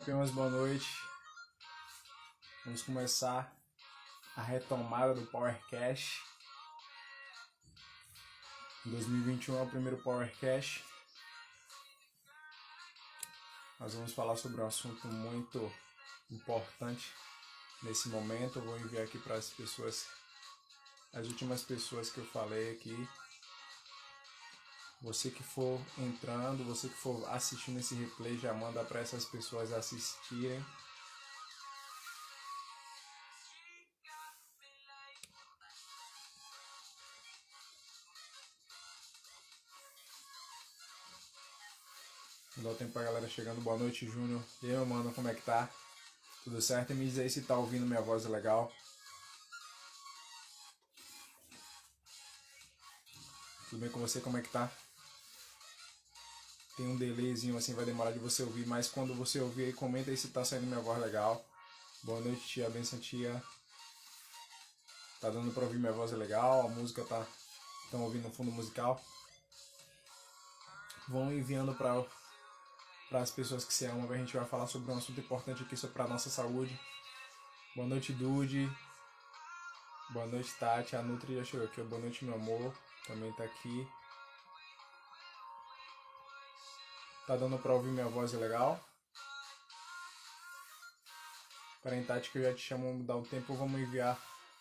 Apenas boa noite. Vamos começar a retomada do PowerCast. 2021 é o primeiro PowerCast. Nós vamos falar sobre um assunto muito importante nesse momento. Eu vou enviar aqui para as pessoas, as últimas pessoas que eu falei aqui. Você que for entrando, você que for assistindo esse replay, já manda para essas pessoas assistirem. Não dá tempo pra galera chegando. Boa noite, Júnior. E aí, meu mano, como é que tá? Tudo certo? Me diz aí se tá ouvindo minha voz legal. Tudo bem com você? Como é que tá? Tem um delayzinho assim, vai demorar de você ouvir, mas quando você ouvir aí, comenta aí se tá saindo minha voz legal. Boa noite, tia. Benção, tia. Tá dando pra ouvir minha voz legal? A música tá... Estão ouvindo no fundo musical? Vão enviando para as pessoas que se amam, a gente vai falar sobre um assunto importante aqui sobre a nossa saúde. Boa noite, Dude. Boa noite, Tati. A Nutri já chegou aqui. Boa noite, meu amor. Também tá aqui. Tá dando pra ouvir minha voz legal? Peraí, Tati, que eu já te chamo, dá um tempo. Vamos enviar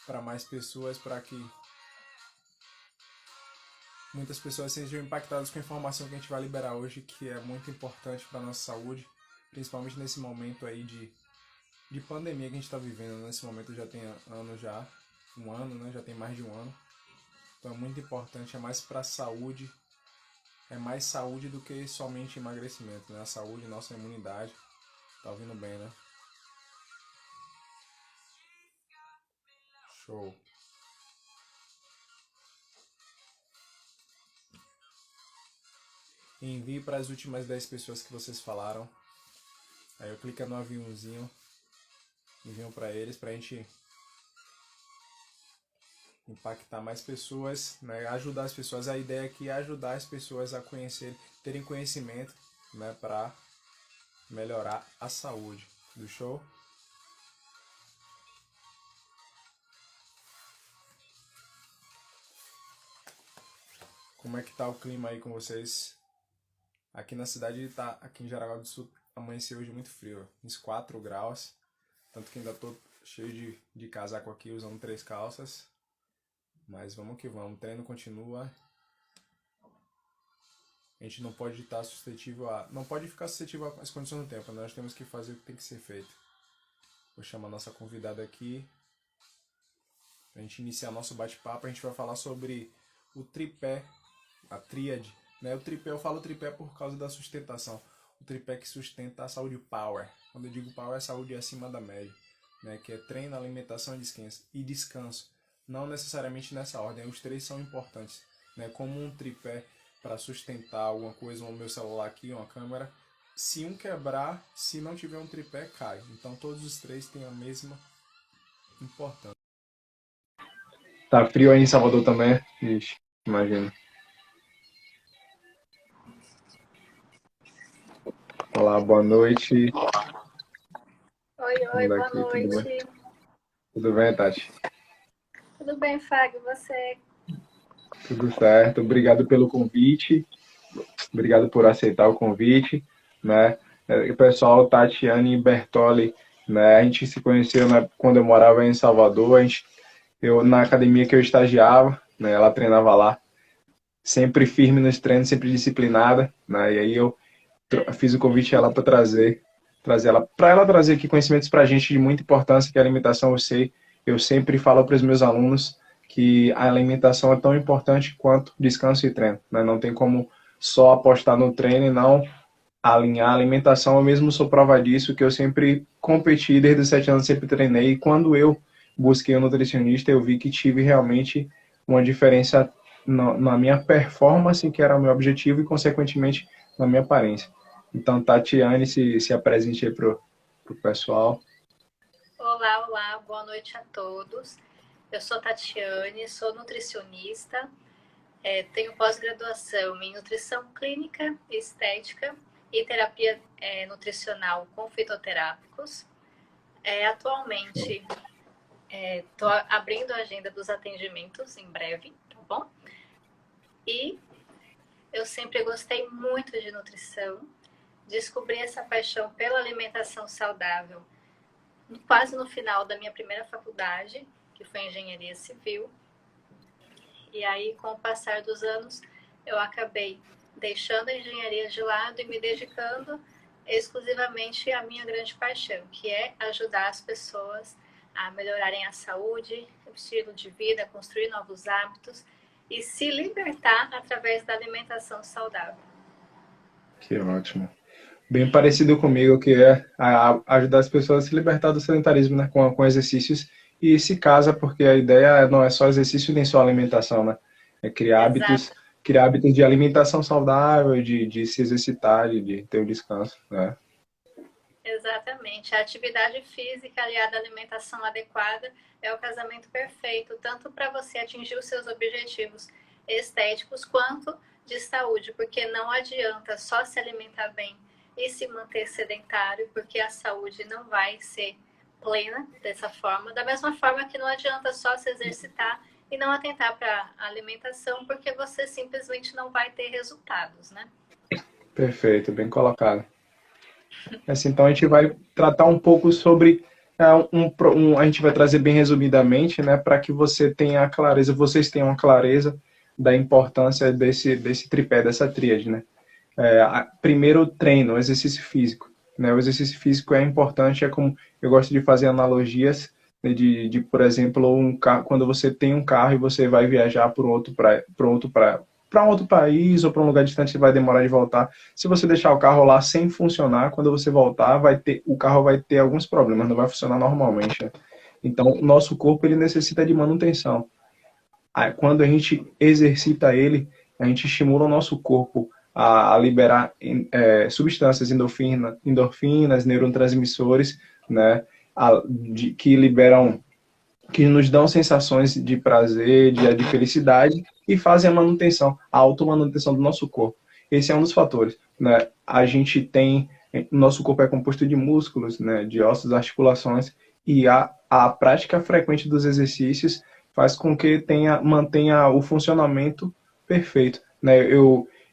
para mais pessoas para que muitas pessoas sejam impactadas com a informação que a gente vai liberar hoje, que é muito importante para nossa saúde, principalmente nesse momento aí de pandemia que a gente está vivendo. Nesse momento já tem ano já, um ano, né? Já tem mais de um ano. Então é muito importante, é mais para a saúde, é mais saúde do que somente emagrecimento, né? A saúde, nossa imunidade. Tá ouvindo bem, né? Show. Envie para as últimas 10 pessoas que vocês falaram. Aí eu clico no aviãozinho, enviam para eles, pra gente impactar mais pessoas, né? Ajudar as pessoas. A ideia aqui é ajudar as pessoas a conhecer, terem conhecimento, né? Para melhorar a saúde. Do show? Como é que tá o clima aí com vocês? Aqui na cidade, tá, aqui em Jaraguá do Sul, amanheceu hoje muito frio, uns 4 graus. Tanto que ainda tô cheio de casaco aqui, usando 3 calças. Mas vamos que vamos, o treino continua. A gente não pode estar suscetível a... Não pode ficar suscetível às condições do tempo, né? Nós temos que fazer o que tem que ser feito. Vou chamar a nossa convidada aqui. Pra gente iniciar nosso bate-papo, a gente vai falar sobre o tripé, a tríade. Né? O tripé, eu falo tripé por causa da sustentação. O tripé que sustenta a saúde power. Quando eu digo power, é saúde acima da média. Né? Que é treino, alimentação e descanso. Não necessariamente nessa ordem, os três são importantes. Né? Como um tripé para sustentar alguma coisa, o meu celular aqui, uma câmera. Se um quebrar, se não tiver um tripé, cai. Então todos os três têm a mesma importância. Tá frio aí em Salvador também? Ixi, imagina. Olá, boa noite. Oi, Vamos boa daqui, tudo bem? noite. Tudo bem, Tati? Tudo bem, Fábio? Você? Tudo certo. Obrigado pelo convite. Obrigado por aceitar o convite, né? O pessoal, Tatiane Bertoli, né? A gente se conheceu, né, quando eu morava em Salvador. Eu na academia que eu estagiava, né? Ela treinava lá, sempre firme nos treinos, sempre disciplinada, né? E aí eu fiz o convite a ela para trazer ela para ela trazer aqui conhecimentos para a gente de muita importância, que é a alimentação. Eu sempre falo para os meus alunos que a alimentação é tão importante quanto descanso e treino, né? Não tem como só apostar no treino e não alinhar a alimentação. Eu mesmo sou prova disso, que eu sempre competi desde os 7 anos, sempre treinei, e quando eu busquei um nutricionista, eu vi que tive realmente uma diferença na minha performance, que era o meu objetivo, e consequentemente na minha aparência. Então, Tatiane, se apresente aí pro pessoal. Olá, boa noite a todos. Eu sou Tatiane, sou nutricionista, tenho pós-graduação em nutrição clínica e estética e terapia nutricional com fitoterápicos. Atualmente, estou abrindo a agenda dos atendimentos em breve, tá bom? E eu sempre gostei muito de nutrição, descobri essa paixão pela alimentação saudável quase no final da minha primeira faculdade, que foi engenharia civil. E aí, com o passar dos anos, eu acabei deixando a engenharia de lado e me dedicando exclusivamente à minha grande paixão, que é ajudar as pessoas a melhorarem a saúde, o estilo de vida, construir novos hábitos e se libertar através da alimentação saudável. Que ótimo. Bem parecido comigo, que é ajudar as pessoas a se libertar do sedentarismo, né, com exercícios, e se casa, porque a ideia não é só exercício nem só alimentação, né? É criar hábitos de alimentação saudável, de se exercitar, de ter um descanso, né? Exatamente. A atividade física aliada à alimentação adequada é o casamento perfeito, tanto para você atingir os seus objetivos estéticos quanto de saúde, porque não adianta só se alimentar bem e se manter sedentário, porque a saúde não vai ser plena dessa forma. Da mesma forma que não adianta só se exercitar e não atentar para a alimentação, porque você simplesmente não vai ter resultados, né? Perfeito, bem colocado. Assim, então a gente vai tratar um pouco sobre a gente vai trazer bem resumidamente, né, para que você tenha a clareza, vocês tenham a clareza da importância desse tripé, dessa tríade, né? Primeiro, o treino, o exercício físico, né? O exercício físico é importante, é como eu gosto de fazer analogias, né, por exemplo, quando você tem um carro e você vai viajar para um outro país ou para um lugar distante, você vai demorar de voltar. Se você deixar o carro lá sem funcionar, quando você voltar, o carro vai ter alguns problemas, não vai funcionar normalmente, né? Então, o nosso corpo ele necessita de manutenção. Quando a gente exercita ele, a gente estimula o nosso corpo a liberar substâncias endorfinas, neurotransmissores, né, que liberam, que nos dão sensações de prazer, de felicidade e fazem a automanutenção do nosso corpo. Esse é um dos fatores, né? Nosso corpo é composto de músculos, né, de ossos, articulações, e a prática frequente dos exercícios faz com que mantenha o funcionamento perfeito, né?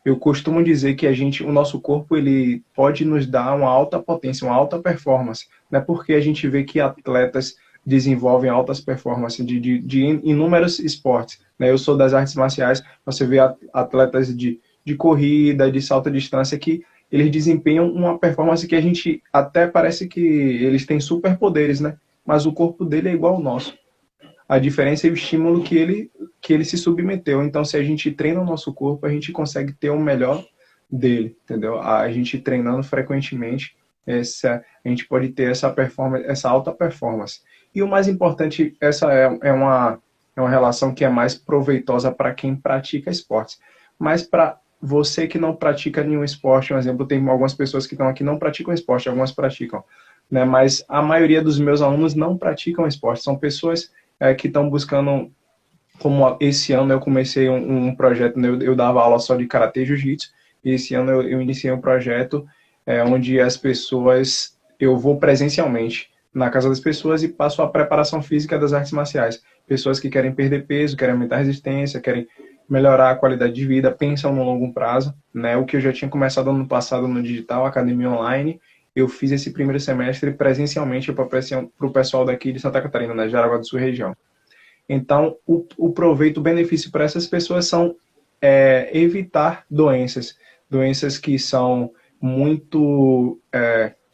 Eu costumo dizer que o nosso corpo ele pode nos dar uma alta potência, uma alta performance, né? Porque a gente vê que atletas desenvolvem altas performances de inúmeros esportes, né? Eu sou das artes marciais, você vê atletas de corrida, de salto à distância, que eles desempenham uma performance que a gente até parece que eles têm superpoderes, né? Mas o corpo dele é igual ao nosso. A diferença é o estímulo que ele se submeteu. Então, se a gente treina o nosso corpo, a gente consegue ter o melhor dele, entendeu? A gente treinando frequentemente, a gente pode ter essa performance, essa alta performance. E o mais importante, essa é uma relação que é mais proveitosa para quem pratica esportes. Mas para você que não pratica nenhum esporte, um exemplo, tem algumas pessoas que estão aqui que não praticam esporte, algumas praticam, né? Mas a maioria dos meus alunos não praticam esporte. São pessoas que estão buscando, como esse ano eu comecei um projeto, né? Eu dava aula só de Karatê e Jiu-Jitsu, e esse ano eu iniciei um projeto onde eu vou presencialmente na casa das pessoas e passo a preparação física das artes marciais. Pessoas que querem perder peso, querem aumentar a resistência, querem melhorar a qualidade de vida, pensam no longo prazo, né? O que eu já tinha começado ano passado no digital, academia online, eu fiz esse primeiro semestre presencialmente para o pessoal daqui de Santa Catarina, na Jaraguá do Sul região. Então, o proveito, o benefício para essas pessoas são evitar doenças que são muito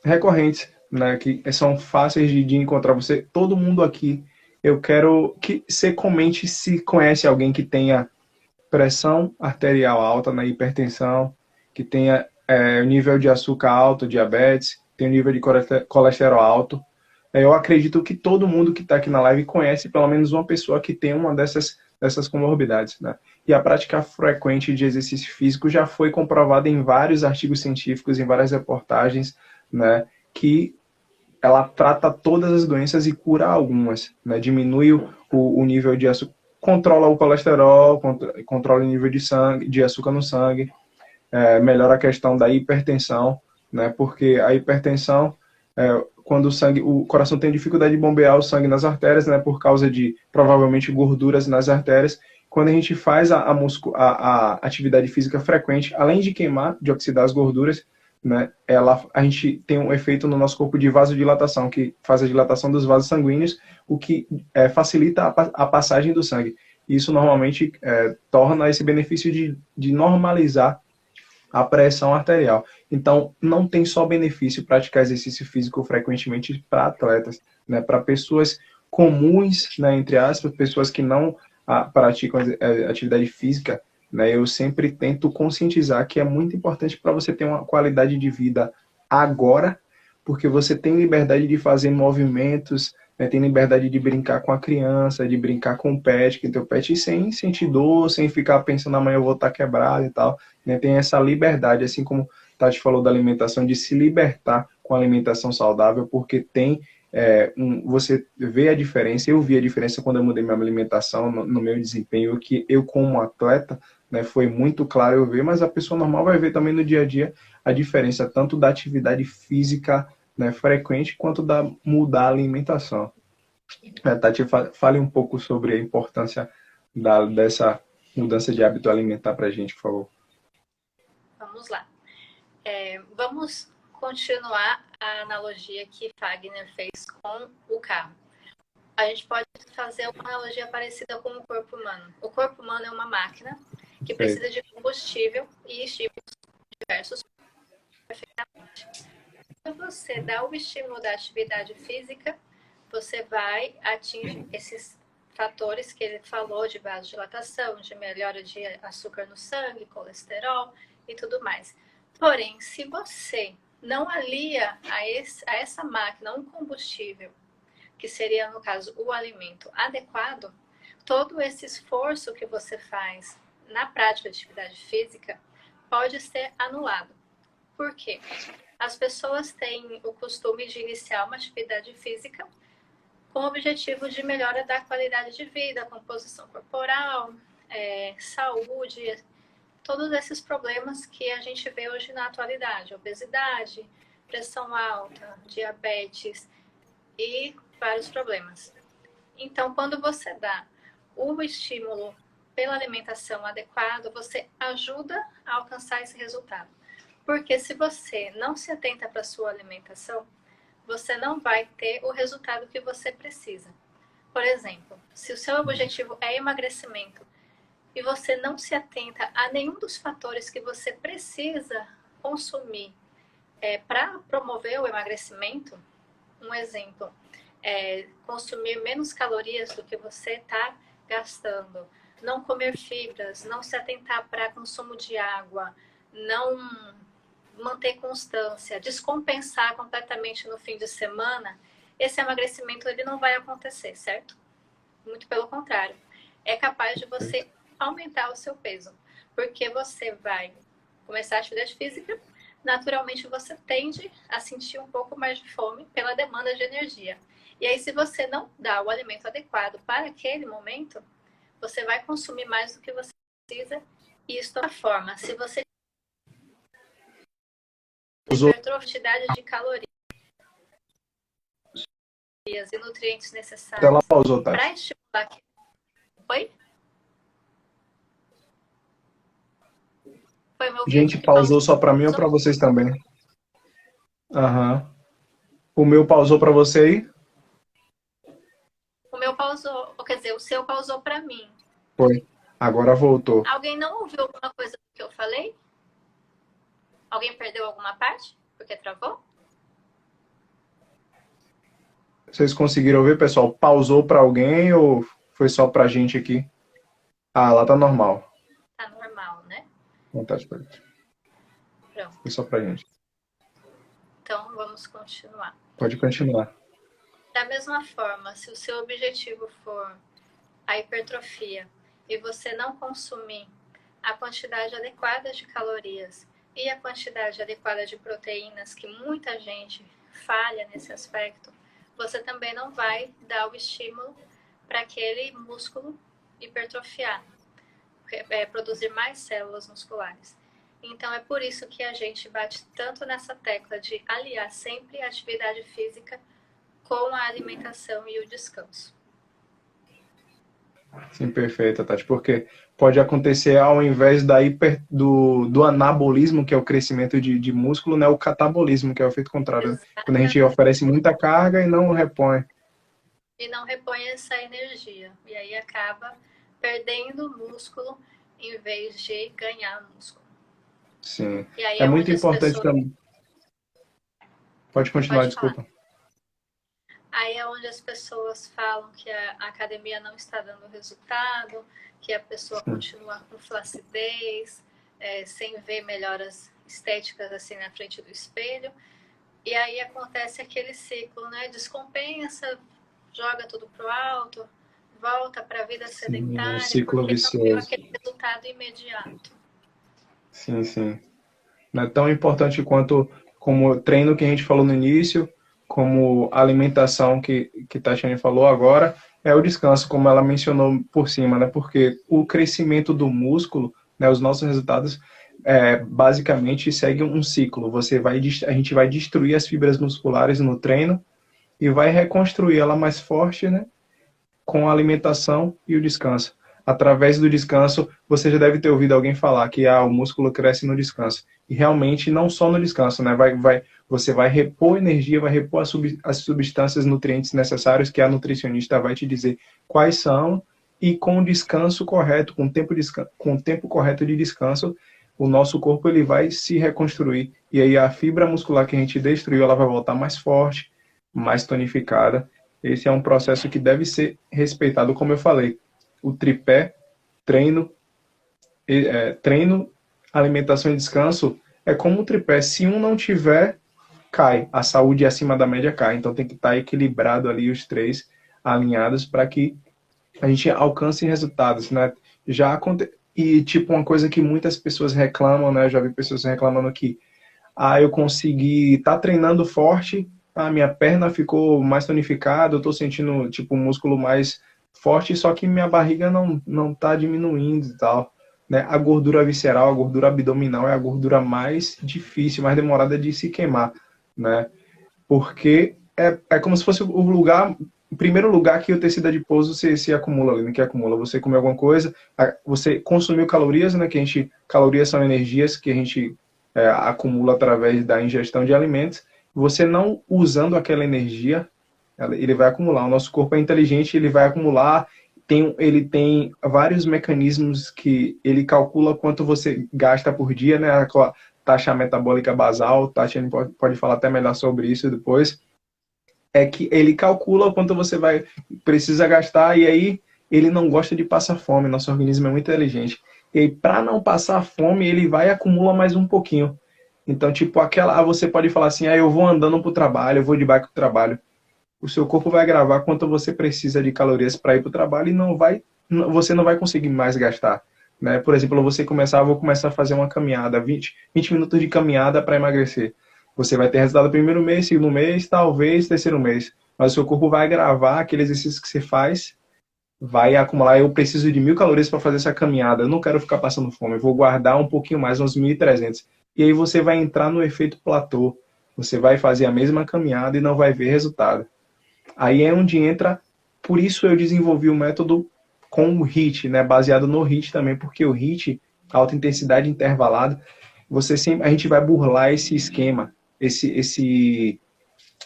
recorrentes, né, que são fáceis de encontrar. Todo mundo aqui, eu quero que você comente se conhece alguém que tenha pressão arterial alta, na hipertensão, que tenha nível de açúcar alto, diabetes, tem nível de colesterol alto. Eu acredito que todo mundo que está aqui na live conhece pelo menos uma pessoa que tem uma dessas comorbidades, né? E a prática frequente de exercício físico já foi comprovada em vários artigos científicos, em várias reportagens, né? Que ela trata todas as doenças e cura algumas, né? Diminui o nível de açúcar, controla o colesterol, controla o nível de açúcar no sangue, melhora a questão da hipertensão, né? Porque a hipertensão, quando o coração tem dificuldade de bombear o sangue nas artérias, né? Por causa de, provavelmente, gorduras nas artérias. Quando a gente faz a atividade física frequente, além de queimar, de oxidar as gorduras, né? A gente tem um efeito no nosso corpo de vasodilatação, que faz a dilatação dos vasos sanguíneos, o que facilita a passagem do sangue. Isso normalmente torna esse benefício de normalizar a pressão arterial. Então, não tem só benefício praticar exercício físico frequentemente para atletas, né? Para pessoas comuns, né, entre aspas, pessoas que não praticam atividade física, né? Eu sempre tento conscientizar que é muito importante para você ter uma qualidade de vida agora, porque você tem liberdade de fazer movimentos, né, tem liberdade de brincar com a criança, de brincar com o pet, que tem o pet, sem sentir dor, sem ficar pensando amanhã eu vou estar quebrado e tal, né? Tem essa liberdade, assim como Tati falou da alimentação, de se libertar com a alimentação saudável, porque tem você vê a diferença, eu vi a diferença quando eu mudei minha alimentação no meu desempenho, que eu como atleta, né, foi muito claro eu ver, mas a pessoa normal vai ver também no dia a dia a diferença tanto da atividade física, né, frequente, quanto da mudar a alimentação. Tati, fale um pouco sobre a importância dessa mudança de hábito alimentar para a gente, por favor. Vamos lá. Vamos continuar a analogia que Fagner fez com o carro. A gente pode fazer uma analogia parecida com o corpo humano. O corpo humano é uma máquina que precisa de combustível e estímulos diversos perfeitamente. Se você dá o estímulo da atividade física, você vai atingir esses fatores que ele falou de vasodilatação, de melhora de açúcar no sangue, colesterol e tudo mais. Porém, se você não alia a essa máquina um combustível, que seria, no caso, o alimento adequado, todo esse esforço que você faz na prática de atividade física pode ser anulado. Por quê? As pessoas têm o costume de iniciar uma atividade física com o objetivo de melhora da qualidade de vida, composição corporal, saúde, todos esses problemas que a gente vê hoje na atualidade, obesidade, pressão alta, diabetes e vários problemas. Então, quando você dá o estímulo pela alimentação adequada, você ajuda a alcançar esse resultado. Porque se você não se atenta para a sua alimentação, você não vai ter o resultado que você precisa. Por exemplo, se o seu objetivo é emagrecimento e você não se atenta a nenhum dos fatores que você precisa consumir para promover o emagrecimento, um exemplo, consumir menos calorias do que você está gastando, não comer fibras, não se atentar para consumo de água, não manter constância, descompensar completamente no fim de semana, esse emagrecimento ele não vai acontecer, certo? Muito pelo contrário. É capaz de você aumentar o seu peso, porque você vai começar a atividade física, naturalmente você tende a sentir um pouco mais de fome pela demanda de energia. E aí, se você não dá o alimento adequado para aquele momento, você vai consumir mais do que você precisa. E isso é a forma. Se você quantidade de calorias e nutrientes necessários para estimular. Oi? Foi meu vídeo. Gente, pausou só para mim ou para vocês também? Aham. O meu pausou para você aí? O meu pausou, quer dizer, o seu pausou para mim. Foi. Agora voltou. Alguém não ouviu alguma coisa do que eu falei? Alguém perdeu alguma parte? Porque travou? Vocês conseguiram ver, pessoal? Pausou para alguém ou foi só pra gente aqui? Ah, lá tá normal. Tá normal, né? Vontade pra gente. Pronto. Foi só pra gente. Então, vamos continuar. Pode continuar. Da mesma forma, se o seu objetivo for a hipertrofia e você não consumir a quantidade adequada de calorias e a quantidade adequada de proteínas, que muita gente falha nesse aspecto, você também não vai dar o estímulo para aquele músculo hipertrofiar, produzir mais células musculares. Então é por isso que a gente bate tanto nessa tecla de aliar sempre a atividade física com a alimentação e o descanso. Sim, perfeito, Tati, porque pode acontecer ao invés do anabolismo, que é o crescimento de músculo, né, o catabolismo, que é o efeito contrário, né? Quando a gente Exatamente. oferece muita carga e não repõe. E não repõe essa energia. E aí acaba perdendo músculo em vez de ganhar músculo. Sim. E aí É é muito onde as importante pessoas... também. Pode continuar, Pode falar. desculpa. Aí é onde as pessoas falam que a academia não está dando resultado, que a pessoa Sim. continua com flacidez, sem ver melhoras estéticas assim na frente do espelho. E aí acontece aquele ciclo, né? Descompensa, joga tudo pro alto, volta para a vida Sim, é um sedentária, ciclo porque não viu vicioso. aquele resultado imediato. Sim, sim. Não é tão importante quanto como o treino que a gente falou no início, como a alimentação que Tatiane falou agora, é o descanso, como ela mencionou por cima, né? Porque o crescimento do músculo, né, os nossos resultados, basicamente segue um ciclo. A gente vai destruir as fibras musculares no treino e vai reconstruir ela mais forte, né? Com a alimentação e o descanso. Através do descanso, você já deve ter ouvido alguém falar que o músculo cresce no descanso. E realmente não só no descanso, né? Você vai repor energia, vai repor as substâncias nutrientes necessárias que a nutricionista vai te dizer quais são, e com o descanso correto, com o tempo correto de descanso, o nosso corpo ele vai se reconstruir. E aí a fibra muscular que a gente destruiu, ela vai voltar mais forte, mais tonificada. Esse é um processo que deve ser respeitado, como eu falei. O tripé, treino, treino, alimentação e descanso é como um tripé. Se um não tiver, cai. A saúde acima da média cai. Então tem que estar equilibrado ali os três alinhados para que a gente alcance resultados, né? E tipo uma coisa que muitas pessoas reclamam, né? Eu já vi pessoas reclamando que eu consegui tá treinando forte, a minha perna ficou mais tonificada, eu tô sentindo tipo um músculo mais forte, só que minha barriga não tá diminuindo e tal, né? A gordura visceral, a gordura abdominal é a gordura mais difícil, mais demorada de se queimar, né? Porque é como se fosse o primeiro lugar que o tecido adiposo se acumula ali, né? Que acumula. Você comeu alguma coisa, você consumiu calorias, né? Calorias são energias que a gente acumula através da ingestão de alimentos. Você não usando aquela energia, ele vai acumular. O nosso corpo é inteligente, ele vai acumular. Ele tem vários mecanismos que ele calcula quanto você gasta por dia, né? A taxa metabólica basal. Tatiana pode falar até melhor sobre isso depois. É que ele calcula quanto você precisa gastar, e aí ele não gosta de passar fome. Nosso organismo é muito inteligente. E aí, para não passar fome, ele vai e acumula mais um pouquinho. Então, tipo, você pode falar assim, eu vou andando pro trabalho, eu vou de bike pro trabalho. O seu corpo vai gravar quanto você precisa de calorias para ir pro trabalho, e você não vai conseguir mais gastar. Né? Por exemplo, vou começar a fazer uma caminhada, 20 minutos de caminhada para emagrecer. Você vai ter resultado no primeiro mês, segundo mês, talvez terceiro mês. Mas o seu corpo vai gravar aquele exercício que você faz, vai acumular. Eu preciso de 1.000 calorias para fazer essa caminhada. Eu não quero ficar passando fome. Eu vou guardar um pouquinho mais, uns 1.300. E aí você vai entrar no efeito platô. Você vai fazer a mesma caminhada e não vai ver resultado. Aí é onde entra. Por isso eu desenvolvi o método com o HIIT, né? Baseado no HIIT também, porque o HIIT, alta intensidade intervalada, a gente vai burlar esse esquema, esse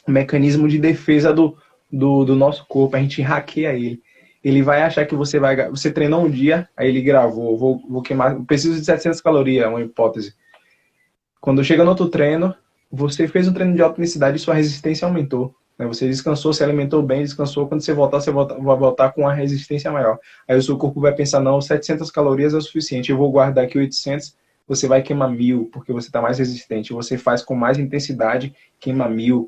mecanismo de defesa do nosso corpo. A gente hackeia ele. Ele vai achar que você treinou um dia, aí ele gravou, vou queimar, preciso de 700 calorias, uma hipótese. Quando chega no outro treino, você fez um treino de alta intensidade e sua resistência aumentou. Né? Você descansou, se alimentou bem, descansou. Quando você vai voltar com uma resistência maior. Aí o seu corpo vai pensar, não, 700 calorias é o suficiente, eu vou guardar aqui 800, você vai queimar 1.000, porque você está mais resistente. Você faz com mais intensidade, queima 1.000.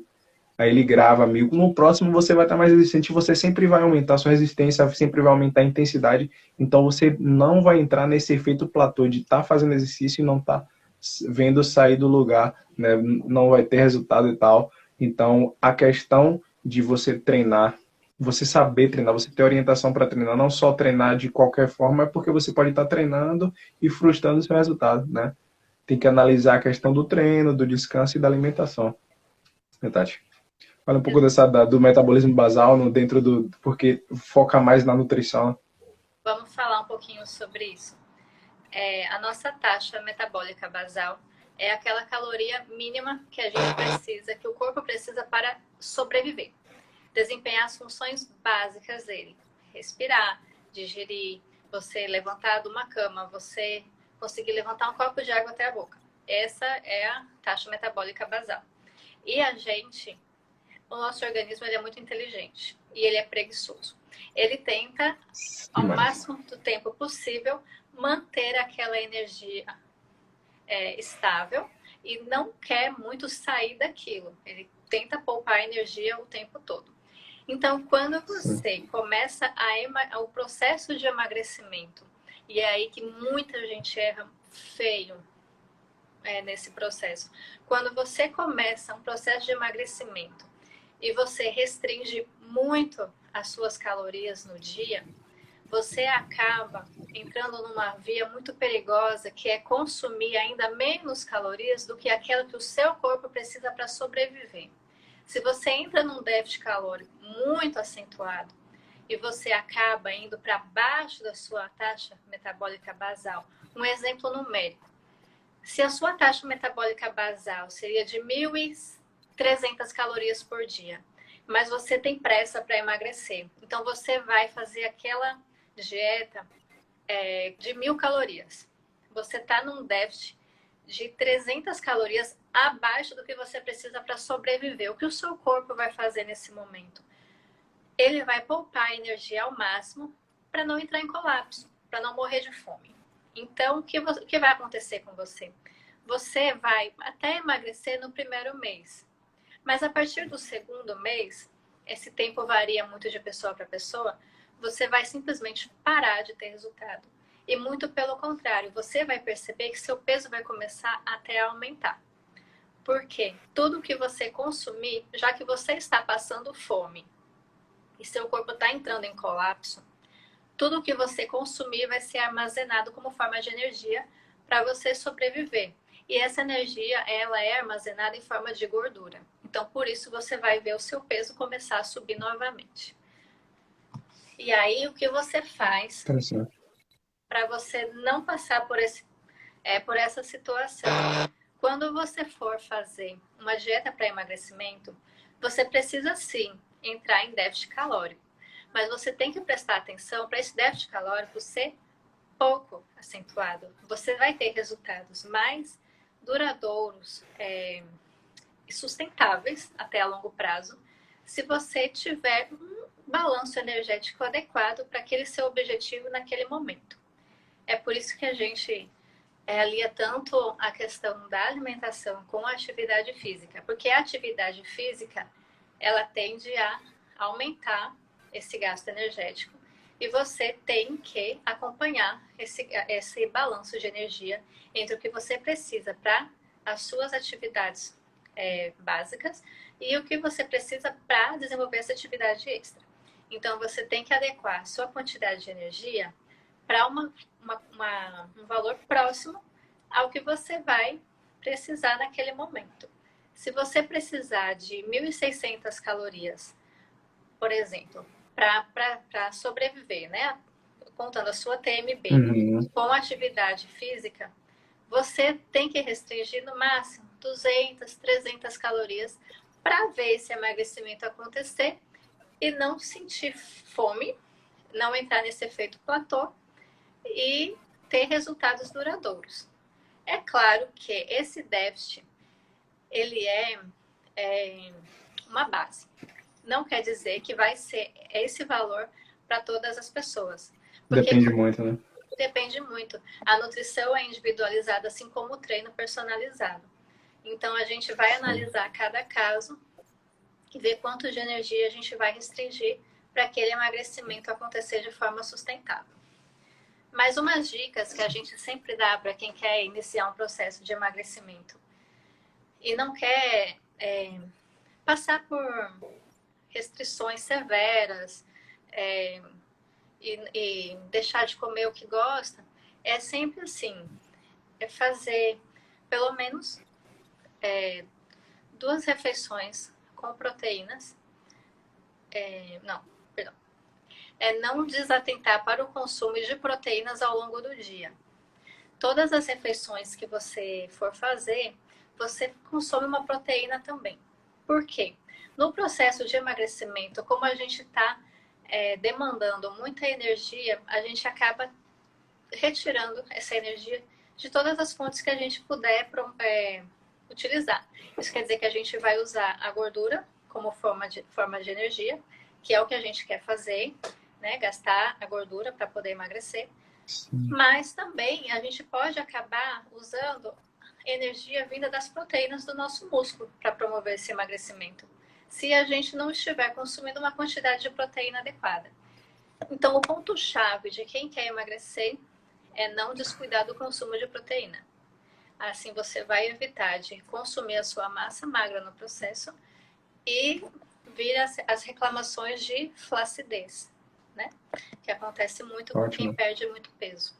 Aí ele grava 1.000. No próximo você vai estar mais resistente, você sempre vai aumentar a sua resistência, sempre vai aumentar a intensidade. Então você não vai entrar nesse efeito platô de estar fazendo exercício e não estar vendo sair do lugar, né? Não vai ter resultado e tal. Então a questão de você treinar, você saber treinar, você ter orientação para treinar, não só treinar de qualquer forma, é porque você pode estar treinando e frustrando o seu resultado, né? tem que analisar a questão do treino, do descanso e da alimentação. Né, Tati? Fala um pouco do metabolismo basal dentro do... Porque foca mais na nutrição. Vamos falar um pouquinho sobre isso. A nossa taxa metabólica basal é aquela caloria mínima que a gente precisa, que o corpo precisa para sobreviver. Desempenhar as funções básicas dele. Respirar, digerir, você levantar de uma cama, você conseguir levantar um copo de água até a boca. Essa é a taxa metabólica basal. E o nosso organismo ele é muito inteligente e ele é preguiçoso. Ele tenta, ao máximo do tempo possível, manter aquela energia estável e não quer muito sair daquilo. Ele tenta poupar energia o tempo todo. Então, quando você começa o processo de emagrecimento, e é aí que muita gente erra feio nesse processo. Quando você começa um processo de emagrecimento e você restringe muito as suas calorias no dia, você acaba entrando numa via muito perigosa, que é consumir ainda menos calorias do que aquela que o seu corpo precisa para sobreviver. Se você entra num déficit calórico muito acentuado e você acaba indo para baixo da sua taxa metabólica basal, um exemplo numérico. Se a sua taxa metabólica basal seria de 1.300 calorias por dia, mas você tem pressa para emagrecer, então você vai fazer aquela dieta de 1.000 calorias. Você está num déficit de 300 calorias abaixo do que você precisa para sobreviver. O que o seu corpo vai fazer nesse momento? Ele vai poupar energia ao máximo para não entrar em colapso, para não morrer de fome. Então, o que vai acontecer com você? Você vai até emagrecer no primeiro mês. Mas a partir do segundo mês, esse tempo varia muito de pessoa para pessoa, você vai simplesmente parar de ter resultado. E muito pelo contrário, você vai perceber que seu peso vai começar até a aumentar. Por quê? Tudo que você consumir, já que você está passando fome e seu corpo está entrando em colapso, tudo que você consumir vai ser armazenado como forma de energia para você sobreviver. E essa energia, ela é armazenada em forma de gordura. Então, por isso, você vai ver o seu peso começar a subir novamente. E aí, o que você faz para você não passar por essa situação? Quando você for fazer uma dieta para emagrecimento, você precisa sim entrar em déficit calórico. Mas você tem que prestar atenção para esse déficit calórico ser pouco acentuado. Você vai ter resultados mais duradouros e sustentáveis até a longo prazo se você tiver um balanço energético adequado para aquele seu objetivo naquele momento. É por isso que a gente alia tanto a questão da alimentação com a atividade física, porque a atividade física ela tende a aumentar esse gasto energético e você tem que acompanhar esse balanço de energia entre o que você precisa para as suas atividades básicas e o que você precisa para desenvolver essa atividade extra. Então, você tem que adequar a sua quantidade de energia para um valor próximo ao que você vai precisar naquele momento. Se você precisar de 1.600 calorias, por exemplo, para sobreviver, né? Contando a sua TMB, com atividade física, você tem que restringir no máximo 200, 300 calorias para ver esse emagrecimento acontecer e não sentir fome, não entrar nesse efeito platô e ter resultados duradouros. É claro que esse déficit, ele é uma base. Não quer dizer que vai ser esse valor para todas as pessoas. Depende muito, né? Depende muito. A nutrição é individualizada, assim como o treino personalizado. Então, a gente vai analisar cada caso e ver quanto de energia a gente vai restringir para aquele emagrecimento acontecer de forma sustentável. Mas umas dicas que a gente sempre dá para quem quer iniciar um processo de emagrecimento e não quer passar por restrições severas e deixar de comer o que gosta, é sempre assim, fazer pelo menos 2 refeições com proteínas. Não desatentar para o consumo de proteínas ao longo do dia. Todas as refeições que você for fazer, você consome uma proteína também. Por quê? No processo de emagrecimento, como a gente está demandando muita energia, a gente acaba retirando essa energia de todas as fontes que a gente puder utilizar. Isso quer dizer que a gente vai usar a gordura como forma de energia, que é o que a gente quer fazer, né? Gastar a gordura para poder emagrecer. Sim. Mas também a gente pode acabar usando energia vinda das proteínas do nosso músculo para promover esse emagrecimento, se a gente não estiver consumindo uma quantidade de proteína adequada. Então, o ponto-chave de quem quer emagrecer é não descuidar do consumo de proteína. Assim, você vai evitar de consumir a sua massa magra no processo e vir as reclamações de flacidez, né? Que acontece muito com quem Ótimo. perde muito peso.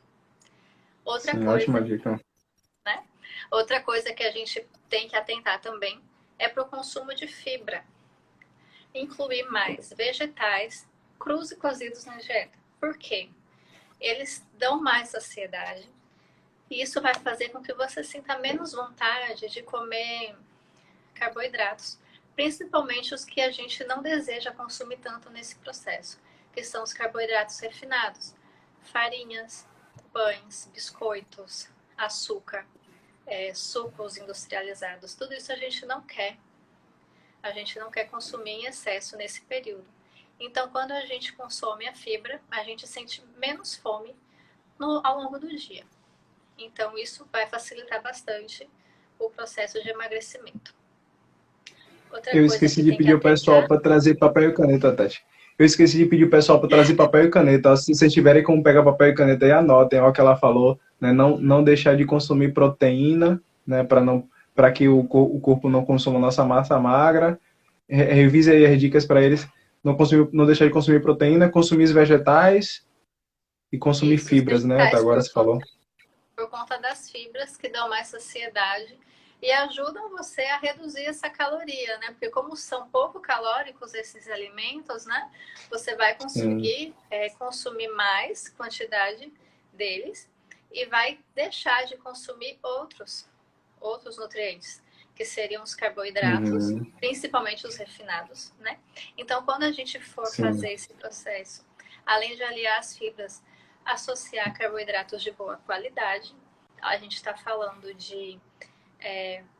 Outra Sim, coisa, ótima dica. né? Outra coisa que a gente tem que atentar também é para o consumo de fibra. Incluir mais vegetais crus e cozidos na dieta. Por quê? Eles dão mais saciedade e isso vai fazer com que você sinta menos vontade de comer carboidratos, principalmente os que a gente não deseja consumir tanto nesse processo, que são os carboidratos refinados, farinhas, pães, biscoitos, açúcar, sucos industrializados. Tudo isso a gente não quer. A gente não quer consumir em excesso nesse período. Então, quando a gente consome a fibra, a gente sente menos fome ao longo do dia. Então, isso vai facilitar bastante o processo de emagrecimento. Outra Eu coisa esqueci que de tem que pedir ao pessoal atentar... para trazer papel e caneta, Tati. Eu esqueci de pedir ao pessoal para trazer papel e caneta. Ó, se vocês tiverem como pegar papel e caneta aí, anotem, ó, o que ela falou, né? Não deixar de consumir proteína, né? Para que o corpo não consuma nossa massa magra. Revise aí as dicas para eles. Não deixar de consumir proteína, consumir os vegetais e consumir Isso, os fibras, né? Até vegetais agora você falou. por conta das fibras que dão mais saciedade e ajudam você a reduzir essa caloria, né? Porque como são pouco calóricos esses alimentos, né? Você vai Sim. conseguir consumir mais quantidade deles e vai deixar de consumir outros nutrientes, que seriam os carboidratos, Uhum. principalmente os refinados, né? Então, quando a gente for Sim. fazer esse processo, além de aliar as fibras, associar carboidratos de boa qualidade, a gente está falando de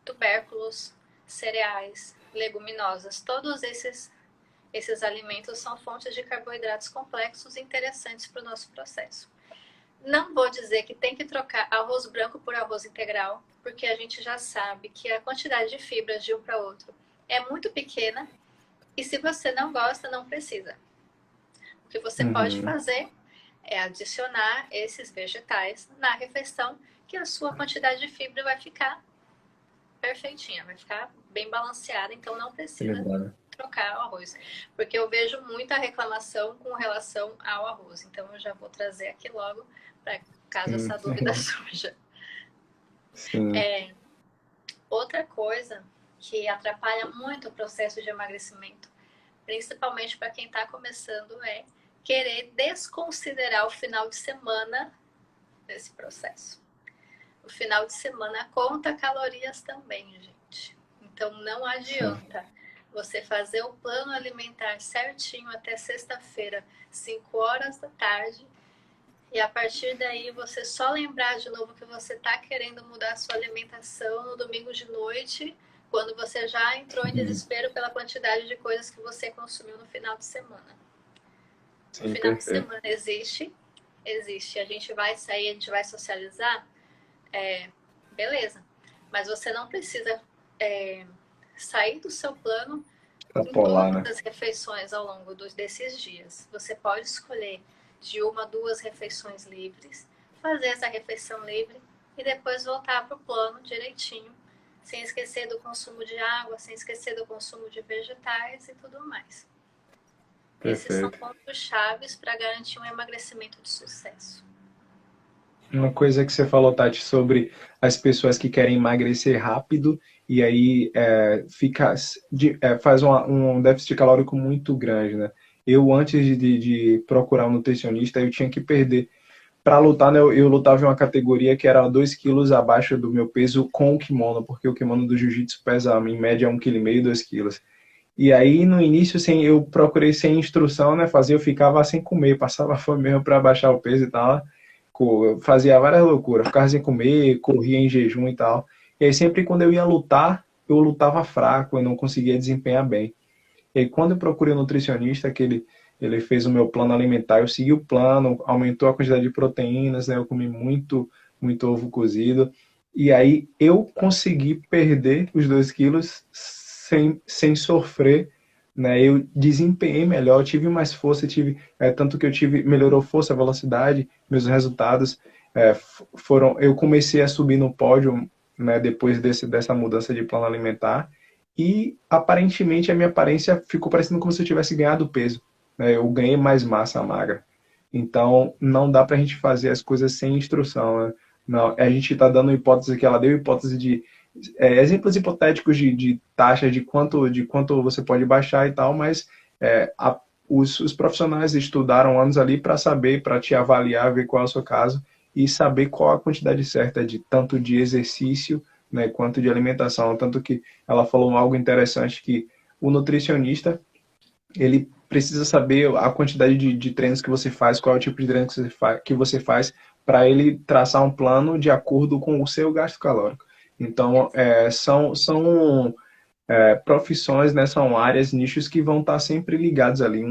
tubérculos, cereais, leguminosas, todos esses alimentos são fontes de carboidratos complexos e interessantes para o nosso processo. Não vou dizer que tem que trocar arroz branco por arroz integral, porque a gente já sabe que a quantidade de fibras de um para outro é muito pequena e se você não gosta, não precisa. O que você pode Uhum. fazer é adicionar esses vegetais na refeição, que a sua quantidade de fibra vai ficar perfeitinha, vai ficar bem balanceada, então não precisa Equilibrado. trocar o arroz. Porque eu vejo muita reclamação com relação ao arroz, então eu já vou trazer aqui logo, para caso Sim. essa dúvida surja. Sim. Outra coisa que atrapalha muito o processo de emagrecimento, principalmente para quem está começando, é querer desconsiderar o final de semana desse processo. O final de semana conta calorias também, gente. Então não Sim. adianta você fazer o plano alimentar certinho até sexta-feira, 5 horas da tarde, e a partir daí você só lembrar de novo que você está querendo mudar a sua alimentação no domingo de noite, quando você já entrou em desespero pela quantidade de coisas que você consumiu no final de semana. O Sim, final de perfeito. semana existe. A gente vai sair, a gente vai socializar, beleza. Mas você não precisa sair do seu plano em Extrapolar, todas né? as refeições ao longo desses dias. Você pode escolher de 1, 2 refeições livres, fazer essa refeição livre e depois voltar para o plano direitinho, sem esquecer do consumo de água, sem esquecer do consumo de vegetais e tudo mais. Esses são Perfeito. pontos chaves para garantir um emagrecimento de sucesso. Uma coisa que você falou, Tati, sobre as pessoas que querem emagrecer rápido e aí faz um déficit calórico muito grande, né? Eu, antes de procurar um nutricionista, eu tinha que perder. Para lutar, né, eu lutava em uma categoria que era 2 quilos abaixo do meu peso com o kimono, porque o kimono do jiu-jitsu pesa em média 1,5 kg, 2 quilos. E aí, no início, eu procurei sem instrução, né, fazer, eu ficava sem comer, passava fome mesmo para baixar o peso e tal. Eu fazia várias loucuras, ficava sem comer, corria em jejum e tal. E aí, sempre quando eu ia lutar, eu lutava fraco, eu não conseguia desempenhar bem. E aí, quando eu procurei um nutricionista, ele fez o meu plano alimentar, eu segui o plano, aumentou a quantidade de proteínas, né? Eu comi muito ovo cozido. E aí eu consegui perder os 2 quilos sem sofrer, né? Eu desempenhei melhor, eu tive mais força, tanto que melhorou força, velocidade, meus resultados eu comecei a subir no pódio, né? Depois dessa mudança de plano alimentar e aparentemente a minha aparência ficou parecendo como se eu tivesse ganhado peso, né? Eu ganhei mais massa magra. Então, não dá para a gente fazer as coisas sem instrução, né? Não, a gente está dando hipótese que ela deu, hipótese de exemplos hipotéticos de taxa de quanto você pode baixar e tal, mas os profissionais estudaram anos ali para saber, para te avaliar, ver qual é o seu caso e saber qual a quantidade certa de tanto de exercício, né, quanto de alimentação. Tanto que ela falou algo interessante que o nutricionista ele precisa saber a quantidade de treinos que você faz, qual é o tipo de treino que você faz para ele traçar um plano de acordo com o seu gasto calórico. Então, são profissões, né, são áreas, nichos que vão estar sempre ligados ali,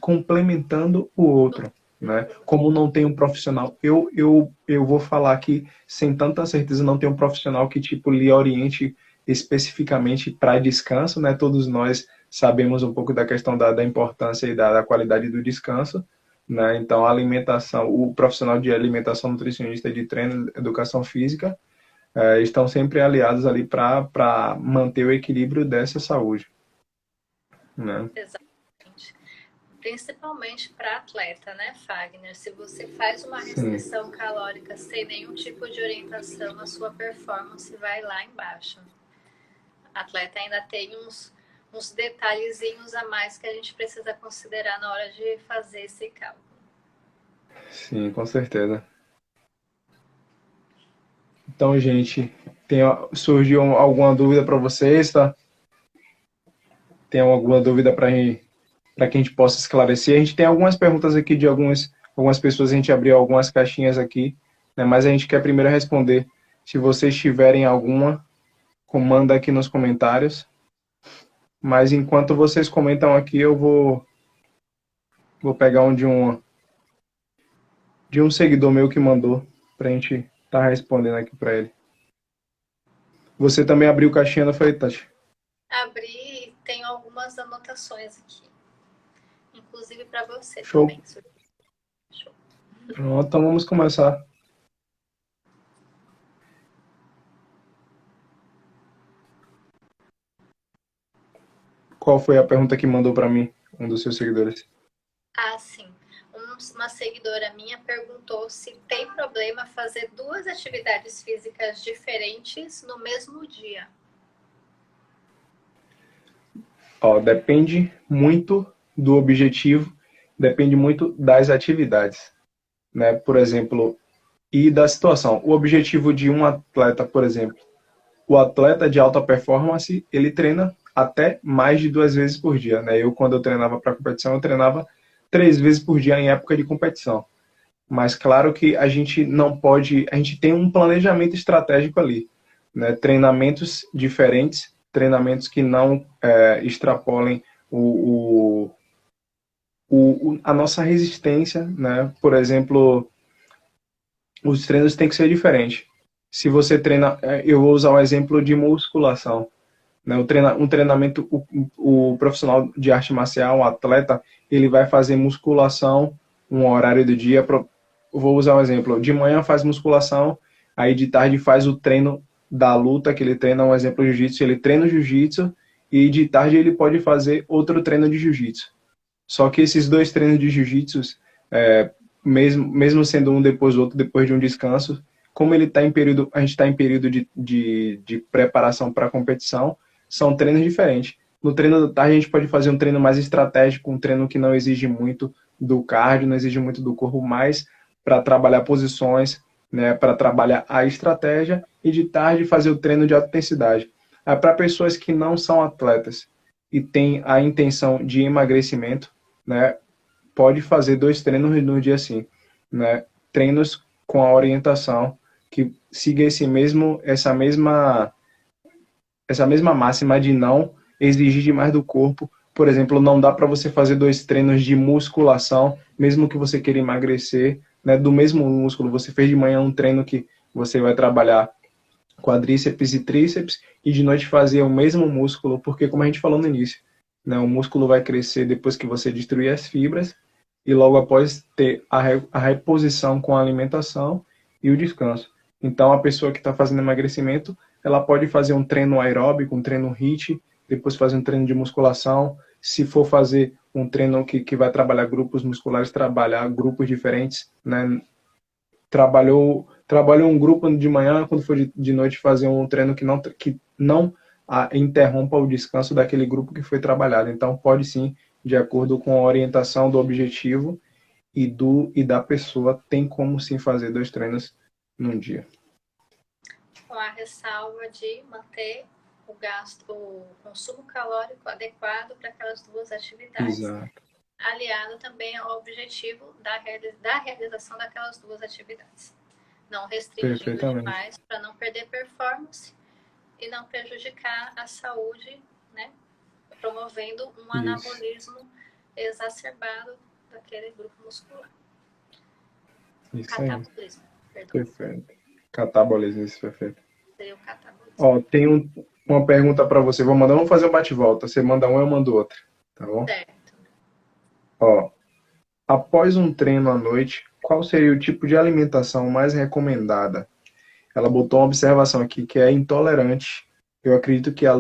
complementando o outro. Né? Como não tem um profissional, eu vou falar aqui sem tanta certeza, não tem um profissional que tipo lhe oriente especificamente para descanso, né? Todos nós sabemos um pouco da questão da importância e da qualidade do descanso, né? Então a alimentação, o profissional de alimentação, nutricionista de treino, educação física, estão sempre aliados ali para manter o equilíbrio dessa saúde, né? Exatamente. Principalmente para atleta, né, Fagner? Se você faz uma Sim. restrição calórica sem nenhum tipo de orientação, a sua performance vai lá embaixo. A atleta ainda tem uns detalhezinhos a mais que a gente precisa considerar na hora de fazer esse cálculo. Sim, com certeza. Então, gente, surgiu alguma dúvida para vocês, tá? Tem alguma dúvida para que a gente possa esclarecer? A gente tem algumas perguntas aqui de algumas pessoas, a gente abriu algumas caixinhas aqui, né? Mas a gente quer primeiro responder. Se vocês tiverem alguma, manda aqui nos comentários. Mas enquanto vocês comentam aqui, eu vou pegar de um seguidor meu que mandou para a gente estar respondendo aqui para ele. Você também abriu caixinha, não foi, Tati? Abri e tenho algumas anotações aqui. Inclusive para você Show. também. Show. Pronto, então vamos começar. Qual foi a pergunta que mandou para mim, um dos seus seguidores? Ah, sim. Uma seguidora minha perguntou se tem problema fazer duas atividades físicas diferentes no mesmo dia. Ó, depende muito do objetivo, depende muito das atividades, né? Por exemplo, e da situação. O objetivo de um atleta, por exemplo, o atleta de alta performance, ele treina até mais de 2 vezes por dia, né? Quando eu treinava para competição, eu treinava 3 vezes por dia em época de competição. Mas claro que a gente não pode, a gente tem um planejamento estratégico ali, né? Treinamentos diferentes, treinamentos que não extrapolem a nossa resistência, né? Por exemplo, os treinos têm que ser diferentes. Se você treina, eu vou usar um exemplo de musculação, né? Um treinamento, o profissional de arte marcial, o atleta, ele vai fazer musculação um horário do dia. Vou usar um exemplo. De manhã faz musculação, aí de tarde faz o treino da luta, que ele treina, um exemplo, jiu-jitsu. Ele treina o jiu-jitsu e de tarde ele pode fazer outro treino de jiu-jitsu. Só que esses dois treinos de jiu-jitsu, mesmo sendo um depois do outro, depois de um descanso, como ele tá em período, a gente está em período de preparação para a competição, são treinos diferentes. No treino da tarde, a gente pode fazer um treino mais estratégico, um treino que não exige muito do cardio, não exige muito do corpo, mais para trabalhar posições, né, para trabalhar a estratégia, e de tarde fazer o treino de alta intensidade. Para pessoas que não são atletas e têm a intenção de emagrecimento, né, pode fazer 2 treinos no dia assim, né? Treinos com a orientação que siga essa mesma máxima de não exigir demais do corpo. Por exemplo, não dá para você fazer 2 treinos de musculação, mesmo que você queira emagrecer, né? Do mesmo músculo, você fez de manhã um treino que você vai trabalhar quadríceps e tríceps, e de noite fazer o mesmo músculo, porque como a gente falou no início, né, o músculo vai crescer depois que você destruir as fibras, e logo após ter a reposição com a alimentação e o descanso. Então, a pessoa que está fazendo emagrecimento, ela pode fazer um treino aeróbico, um treino HIIT, depois fazer um treino de musculação. Se for fazer um treino que vai trabalhar grupos musculares, trabalhar grupos diferentes, né? Trabalhou um grupo de manhã, quando for de noite fazer um treino que não interrompa o descanso daquele grupo que foi trabalhado. Então, pode sim, de acordo com a orientação do objetivo e da pessoa, tem como sim fazer 2 treinos num dia. Com a ressalva de manter o gasto, o consumo calórico adequado para aquelas duas atividades. Exato. Aliado também ao objetivo da realização daquelas duas atividades. Não restringindo demais para não perder performance e não prejudicar a saúde, né? Promovendo um anabolismo exacerbado daquele grupo muscular. Isso Catabolismo, perdão. Perfeito. Catabolismo, isso, perfeito. Seria o catabolismo. Ó, tem uma pergunta para você. Vamos fazer um bate-volta. Você manda um, eu mando outro. Tá bom? Certo. Ó, após um treino à noite, qual seria o tipo de alimentação mais recomendada? Ela botou uma observação aqui que é intolerante. Eu acredito que a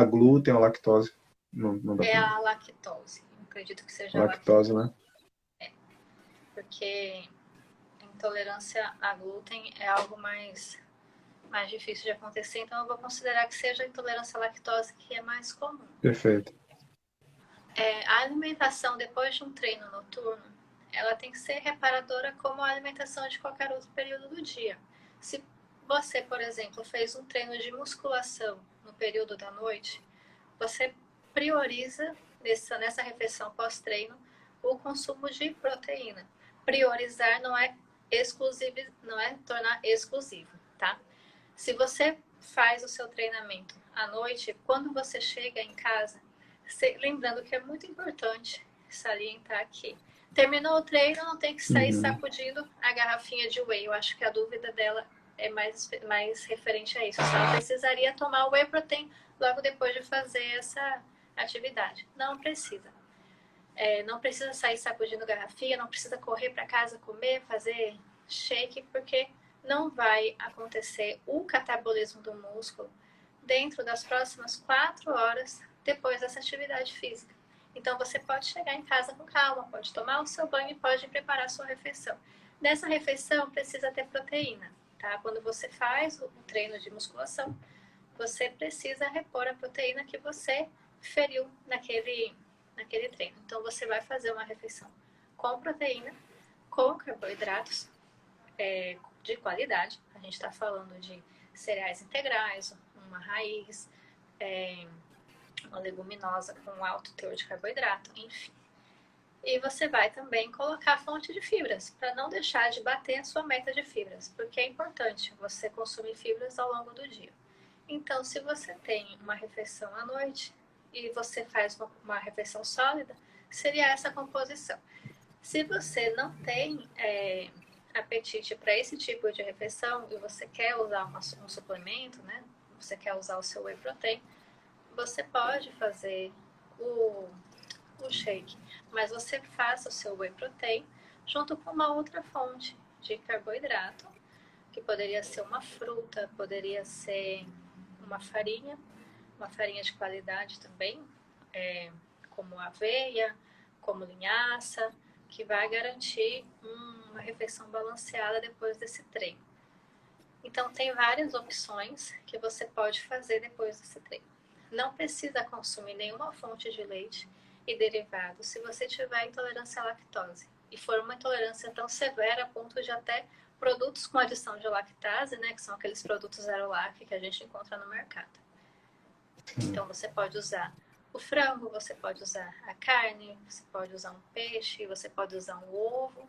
glúten ou lactose. Não dá pra... a lactose. Eu acredito que seja lactose, né? Porque a intolerância a glúten é algo mais difícil de acontecer, então eu vou considerar que seja a intolerância à lactose que é mais comum. Perfeito. A alimentação depois de um treino noturno, ela tem que ser reparadora como a alimentação de qualquer outro período do dia. Se você, por exemplo, fez um treino de musculação no período da noite, você prioriza nessa refeição pós-treino o consumo de proteína. Priorizar não é exclusivo, não é tornar exclusivo, tá? Se você faz o seu treinamento à noite, quando você chega em casa, lembrando que é muito importante salientar aqui, terminou o treino, não tem que sair sacudindo a garrafinha de whey. Eu acho que a dúvida dela é mais referente a isso. Se ela precisaria tomar o whey protein logo depois de fazer essa atividade. Não precisa. Não precisa sair sacudindo garrafinha, não precisa correr para casa comer, fazer shake, porque não vai acontecer o catabolismo do músculo dentro das próximas 4 horas depois dessa atividade física. Então você pode chegar em casa com calma, pode tomar o seu banho e pode preparar a sua refeição. Nessa refeição precisa ter proteína, tá? Quando você faz o treino de musculação, você precisa repor a proteína que você feriu naquele treino. Então você vai fazer uma refeição com proteína, com carboidratos de qualidade. A gente está falando de cereais integrais, uma raiz, uma leguminosa com alto teor de carboidrato, enfim. E você vai também colocar fonte de fibras, para não deixar de bater a sua meta de fibras, porque é importante você consumir fibras ao longo do dia. Então, se você tem uma refeição à noite e você faz uma refeição sólida, seria essa composição. Se você não tem apetite para esse tipo de refeição e você quer usar um suplemento, né? Você quer usar o seu whey protein, você pode fazer o shake, mas você faça o seu whey protein junto com uma outra fonte de carboidrato, que poderia ser uma fruta, poderia ser uma farinha de qualidade também, como aveia, como linhaça, que vai garantir uma refeição balanceada depois desse treino. Então, tem várias opções que você pode fazer depois desse treino. Não precisa consumir nenhuma fonte de leite e derivados se você tiver intolerância à lactose. E for uma intolerância tão severa a ponto de até produtos com adição de lactase, né, que são aqueles produtos zero lac que a gente encontra no mercado. Então, você pode usar o frango, você pode usar a carne, você pode usar um peixe, você pode usar um ovo.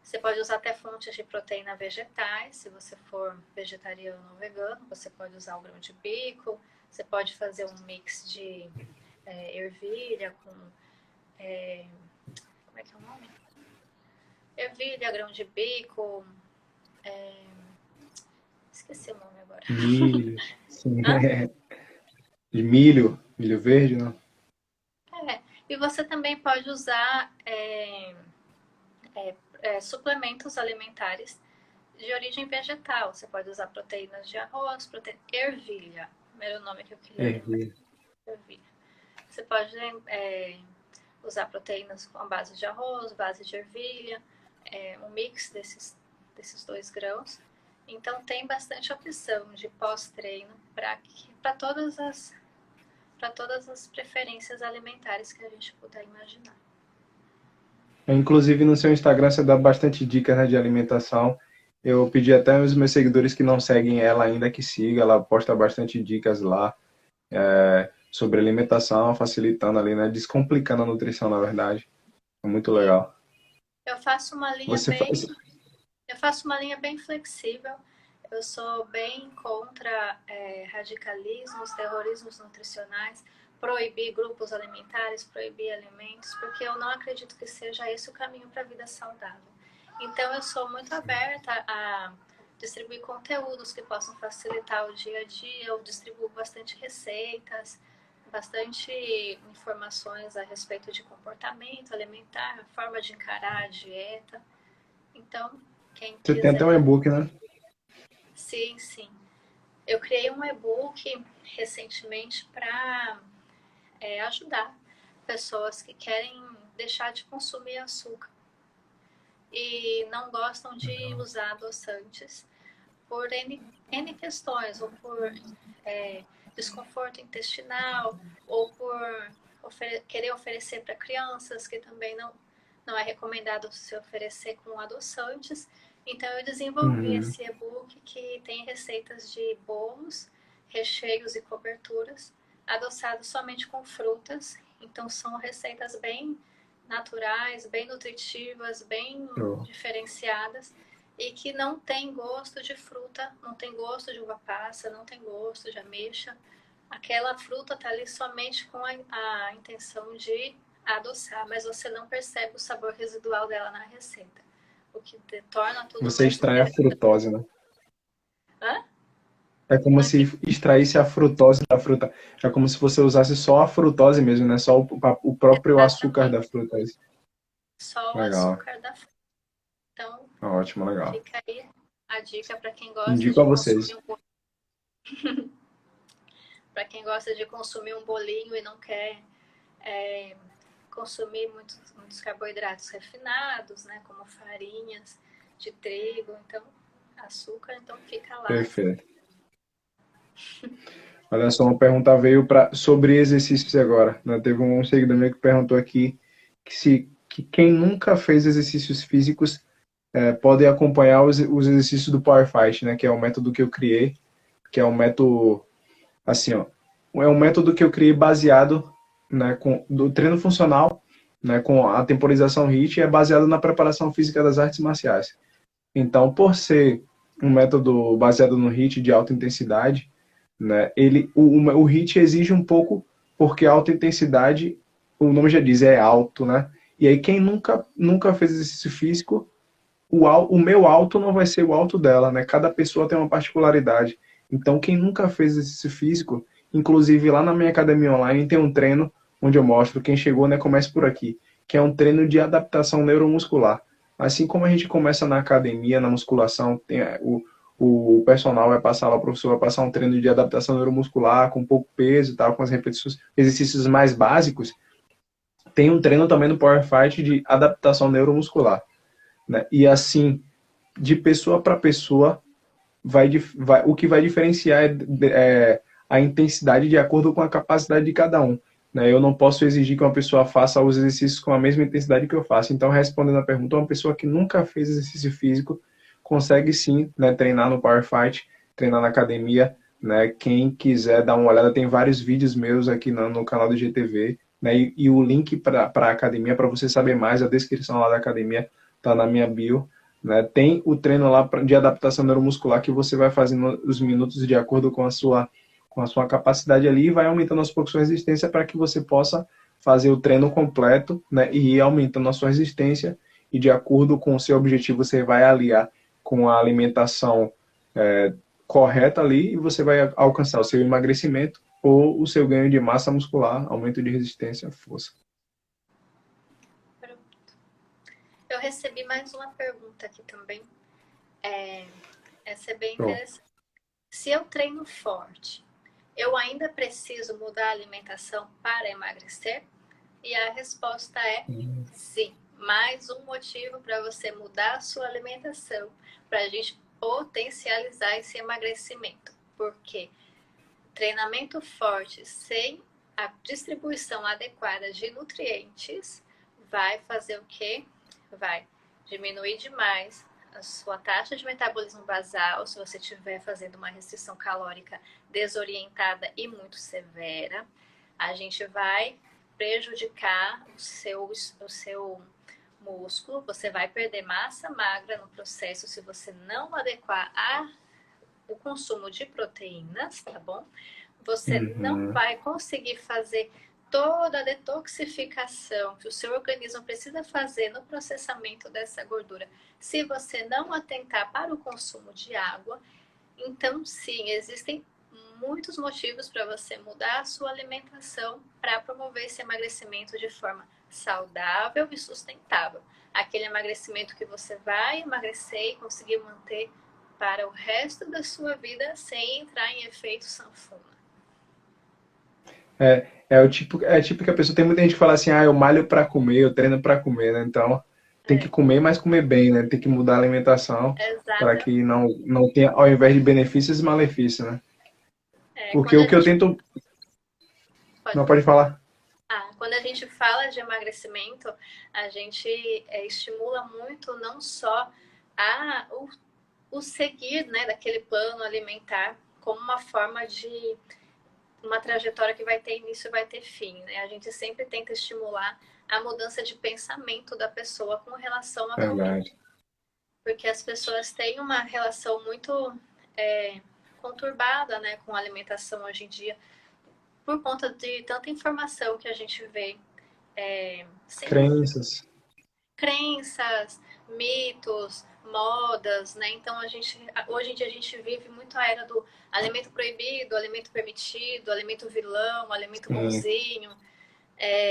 Você pode usar até fontes de proteína vegetais, se você for vegetariano ou vegano. Você pode usar o grão de bico, você pode fazer um mix de ervilha com... como é que é o nome? Ervilha, grão de bico... esqueci o nome agora. Milho. Sim. De milho. Milho verde, não? E você também pode usar suplementos alimentares de origem vegetal. Você pode usar proteínas de arroz, ervilha. Primeiro nome que eu queria lembrar. Ervilha. Você pode usar proteínas com base de arroz, base de ervilha, um mix desses dois grãos. Então, tem bastante opção de pós-treino para todas as preferências alimentares que a gente puder imaginar. Inclusive, no seu Instagram, você dá bastante dicas, né, de alimentação. Eu pedi até aos meus seguidores que não seguem ela ainda que siga. Ela posta bastante dicas lá sobre alimentação, facilitando ali, né, descomplicando a nutrição, na verdade. É muito legal. Eu faço uma linha Eu faço uma linha bem flexível. Eu sou bem contra radicalismos, terrorismos nutricionais, proibir grupos alimentares, proibir alimentos, porque eu não acredito que seja esse o caminho para a vida saudável. Então, eu sou muito aberta a distribuir conteúdos que possam facilitar o dia a dia. Eu distribuo bastante receitas, bastante informações a respeito de comportamento alimentar, forma de encarar a dieta. Então, quem Você quiser... tem até um e-book, né? Sim, sim. Eu criei um e-book recentemente para ajudar pessoas que querem deixar de consumir açúcar e não gostam de usar adoçantes por N questões, ou por desconforto intestinal, ou por querer oferecer para crianças, que também não é recomendado se oferecer com adoçantes. Então, eu desenvolvi esse e-book que tem receitas de bolos, recheios e coberturas, adoçados somente com frutas. Então, são receitas bem naturais, bem nutritivas, bem diferenciadas, e que não tem gosto de fruta, não tem gosto de uva passa, não tem gosto de ameixa. Aquela fruta está ali somente com a intenção de adoçar, mas você não percebe o sabor residual dela na receita. O que torna tudo Você mais extrai a frutose, né? Hã? É como se extraísse a frutose da fruta. É como se você usasse só a frutose mesmo, né? Só o próprio açúcar da fruta. Só o Legal. açúcar da fruta. Então, Ótimo, legal. fica aí a dica para quem gosta Indico a de vocês. consumir para quem gosta de consumir um bolinho e não quer consumir muitos carboidratos refinados, né, como farinhas de trigo, então açúcar, então fica lá. Perfeito. Olha só, uma pergunta veio sobre exercícios agora, né? Teve um seguidor meu que perguntou aqui que quem nunca fez exercícios físicos pode acompanhar os exercícios do Power Fight, né? Que é o método que eu criei, que é um método, assim, ó, é um método que eu criei baseado, né, do treino funcional, né, com a temporização HIIT, e é baseado na preparação física das artes marciais. Então, por ser um método baseado no HIIT de alta intensidade, né, o HIIT exige um pouco, porque a alta intensidade, o nome já diz, é alto, né? E aí quem nunca fez exercício físico, o meu alto não vai ser o alto dela, né? Cada pessoa tem uma particularidade. Então, quem nunca fez exercício físico, inclusive lá na minha academia online tem um treino onde eu mostro, quem chegou, né, comece por aqui, que é um treino de adaptação neuromuscular. Assim como a gente começa na academia, na musculação, tem o personal vai passar lá, o professor vai passar um treino de adaptação neuromuscular com pouco peso e tal, com as repetições, exercícios mais básicos. tem um treino também no Power Fight de adaptação neuromuscular, né? E assim, de pessoa para pessoa, o que vai diferenciar é a intensidade de acordo com a capacidade de cada um, né? Eu não posso exigir que uma pessoa faça os exercícios com a mesma intensidade que eu faço. Então, respondendo a pergunta, uma pessoa que nunca fez exercício físico consegue sim, né, treinar no Power Fight, treinar na academia, né? Quem quiser dar uma olhada, tem vários vídeos meus aqui no canal do GTV, né? E o link para a academia, para você saber mais, a descrição lá da academia tá na minha bio, né? Tem o treino lá de adaptação neuromuscular que você vai fazendo os minutos de acordo com a sua capacidade ali e vai aumentando aos poucos sua resistência para que você possa fazer o treino completo, né? E ir aumentando a sua resistência e de acordo com o seu objetivo você vai aliar com a alimentação correta ali e você vai alcançar o seu emagrecimento ou o seu ganho de massa muscular, aumento de resistência, força. Pronto. Eu recebi mais uma pergunta aqui também. Essa é bem interessante. Se eu treino forte, eu ainda preciso mudar a alimentação para emagrecer? E a resposta é sim. Mais um motivo para você mudar a sua alimentação, para a gente potencializar esse emagrecimento. Porque treinamento forte sem a distribuição adequada de nutrientes vai fazer o quê? Vai diminuir demais a sua taxa de metabolismo basal, se você estiver fazendo uma restrição calórica desorientada e muito severa. A gente vai prejudicar o seu músculo, você vai perder massa magra no processo se você não adequar o consumo de proteínas, tá bom? Você não vai conseguir fazer toda a detoxificação que o seu organismo precisa fazer no processamento dessa gordura se você não atentar para o consumo de água. Então, sim, existem muitos motivos para você mudar a sua alimentação para promover esse emagrecimento de forma saudável e sustentável. Aquele emagrecimento que você vai emagrecer e conseguir manter para o resto da sua vida sem entrar em efeito sanfona. É tipo que a pessoa tem muita gente que fala assim, eu malho para comer, eu treino para comer, né? Então tem que comer, mas comer bem, né? Tem que mudar a alimentação para que não tenha, ao invés de benefícios, malefícios, né? Porque o que eu tento... Não, pode falar. Quando a gente fala de emagrecimento, a gente estimula muito não só o seguir, né, daquele plano alimentar como uma forma de uma trajetória que vai ter início e vai ter fim, né? A gente sempre tenta estimular a mudança de pensamento da pessoa com relação à comida. Porque as pessoas têm uma relação muito conturbada, né, com a alimentação hoje em dia, por conta de tanta informação que a gente vê. Crenças, mitos, modas, né? Então hoje em dia a gente vive muito a era do alimento proibido, alimento permitido, alimento vilão, alimento bonzinho,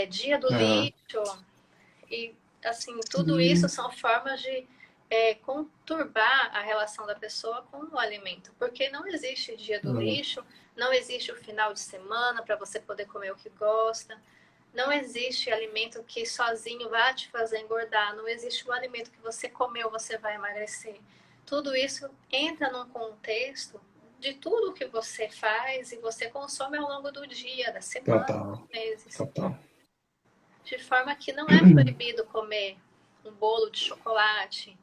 dia do lixo. E assim, tudo isso são formas de conturbar a relação da pessoa com o alimento. Porque não existe dia do lixo, não existe o final de semana para você poder comer o que gosta. Não existe alimento que sozinho vai te fazer engordar. Não existe um alimento que você comeu, você vai emagrecer. Tudo isso entra num contexto de tudo que você faz e você consome ao longo do dia, da semana, dos meses. De forma que não é proibido comer um bolo de chocolate